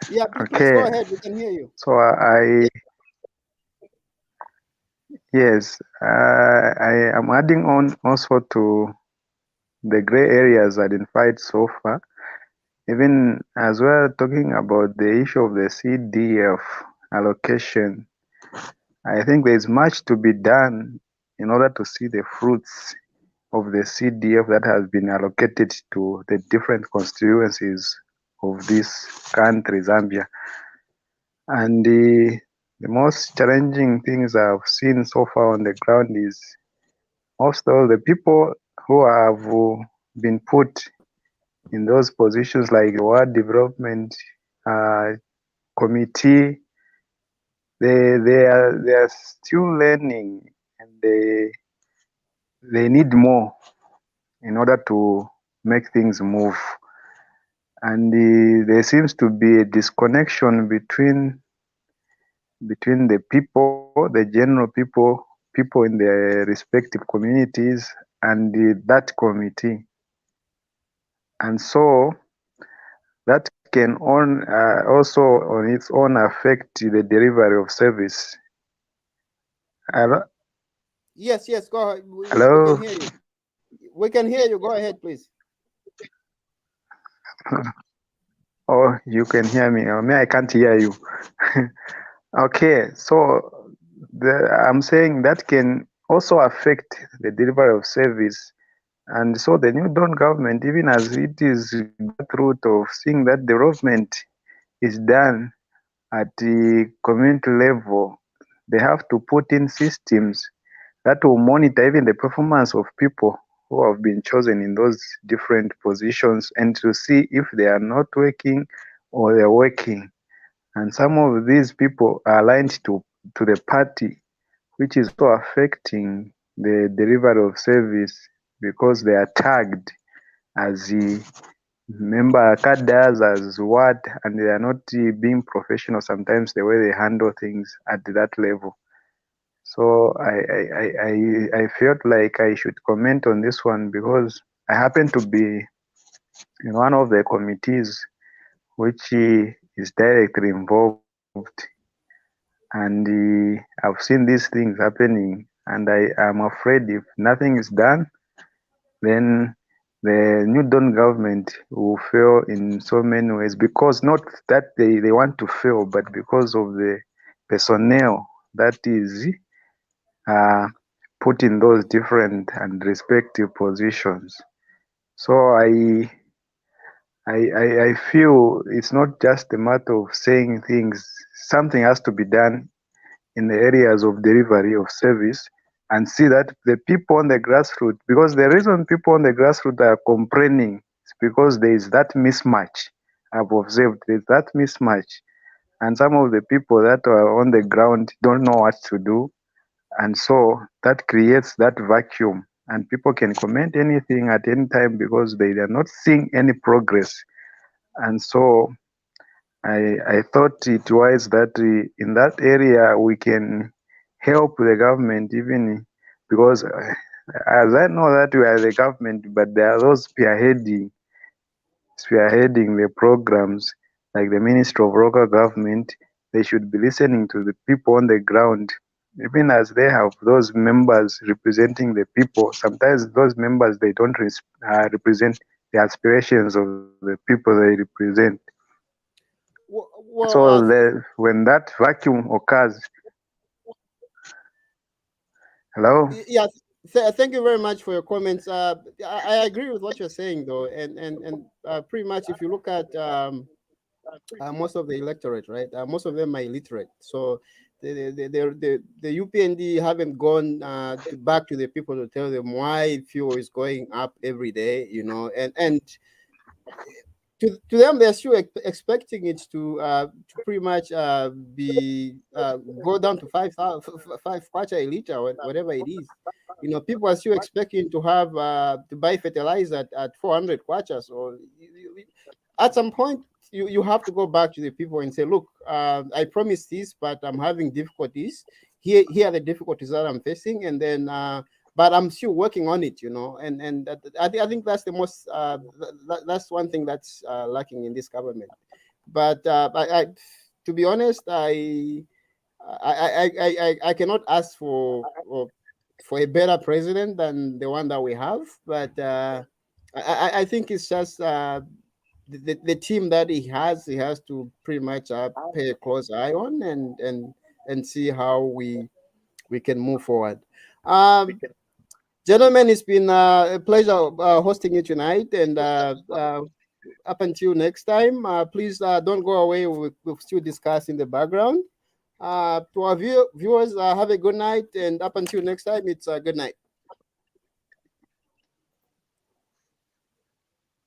Yeah, please go ahead. We can hear you. So yes, I am adding on also to the gray areas identified so far, even as well talking about the issue of the CDF allocation. I think there's much to be done in order to see the fruits of the CDF that has been allocated to the different constituencies of this country, Zambia. And the most challenging things I've seen so far on the ground is most of the people who have been put in those positions like the World Development Committee, they are still learning, and they need more in order to make things move. And there seems to be a disconnection between the people, the general people in their respective communities, and that committee. And so that can also on its own affect the delivery of service. Hello? Yes, go ahead. Hello? We can hear you. We can hear you. Go ahead, please. Oh, you can hear me. Me, I can't hear you. Okay, so I'm saying that can also affect the delivery of service. And so the new Dawn government, even as it is that route of seeing that development is done at the community level, they have to put in systems that will monitor even the performance of people who have been chosen in those different positions and to see if they are not working or they're working. And some of these people are aligned to the party, which is also affecting the delivery of service because they are tagged as the member cadres, as what, and they are not being professional sometimes the way they handle things at that level. So I felt like I should comment on this one because I happen to be in one of the committees which is directly involved, and I've seen these things happening, and I am afraid if nothing is done, then the New Dawn government will fail in so many ways, because not that they want to fail, but because of the personnel that is put in those different and respective positions. So I feel it's not just a matter of saying things. Something has to be done in the areas of delivery of service, and see that the people on the grassroots, because the reason people on the grassroots are complaining is because there is that mismatch. I've observed there's that mismatch, and some of the people that are on the ground don't know what to do, and so that creates that vacuum, and people can comment anything at any time because they are not seeing any progress. And so I thought it wise that in that area we can help the government, even because as I know that we are the government, but there are those spearheading the programs, like the Ministry of Local Government. They should be listening to the people on the ground, even as they have those members representing the people. Sometimes those members, they don't represent the aspirations of the people they represent. Well, So when that vacuum occurs, hello? yeah, thank you very much for your comments. I agree with what you're saying, though, and pretty much if you look at most of the electorate, right? Most of them are illiterate, so the UPND haven't gone back to the people to tell them why fuel is going up every day, and to them they're still expecting it to pretty much be go down to 5 kwacha a liter, whatever it is. People are still expecting to have to buy fertilizer at 400 kwachas, or at some point you have to go back to the people and say, look, I promised this, but I'm having difficulties. Here are the difficulties that I'm facing, and then but I'm still working on it, and I think that's the most that's one thing that's lacking in this government. But to be honest, I cannot ask for a better president than the one that we have, but I think it's just the team that he has to pretty much pay a close eye on, and see how we can move forward. Gentlemen, it's been a pleasure hosting you tonight, and up until next time, please don't go away. We'll still discuss in the background. To our viewers, have a good night, and up until next time, it's a good night.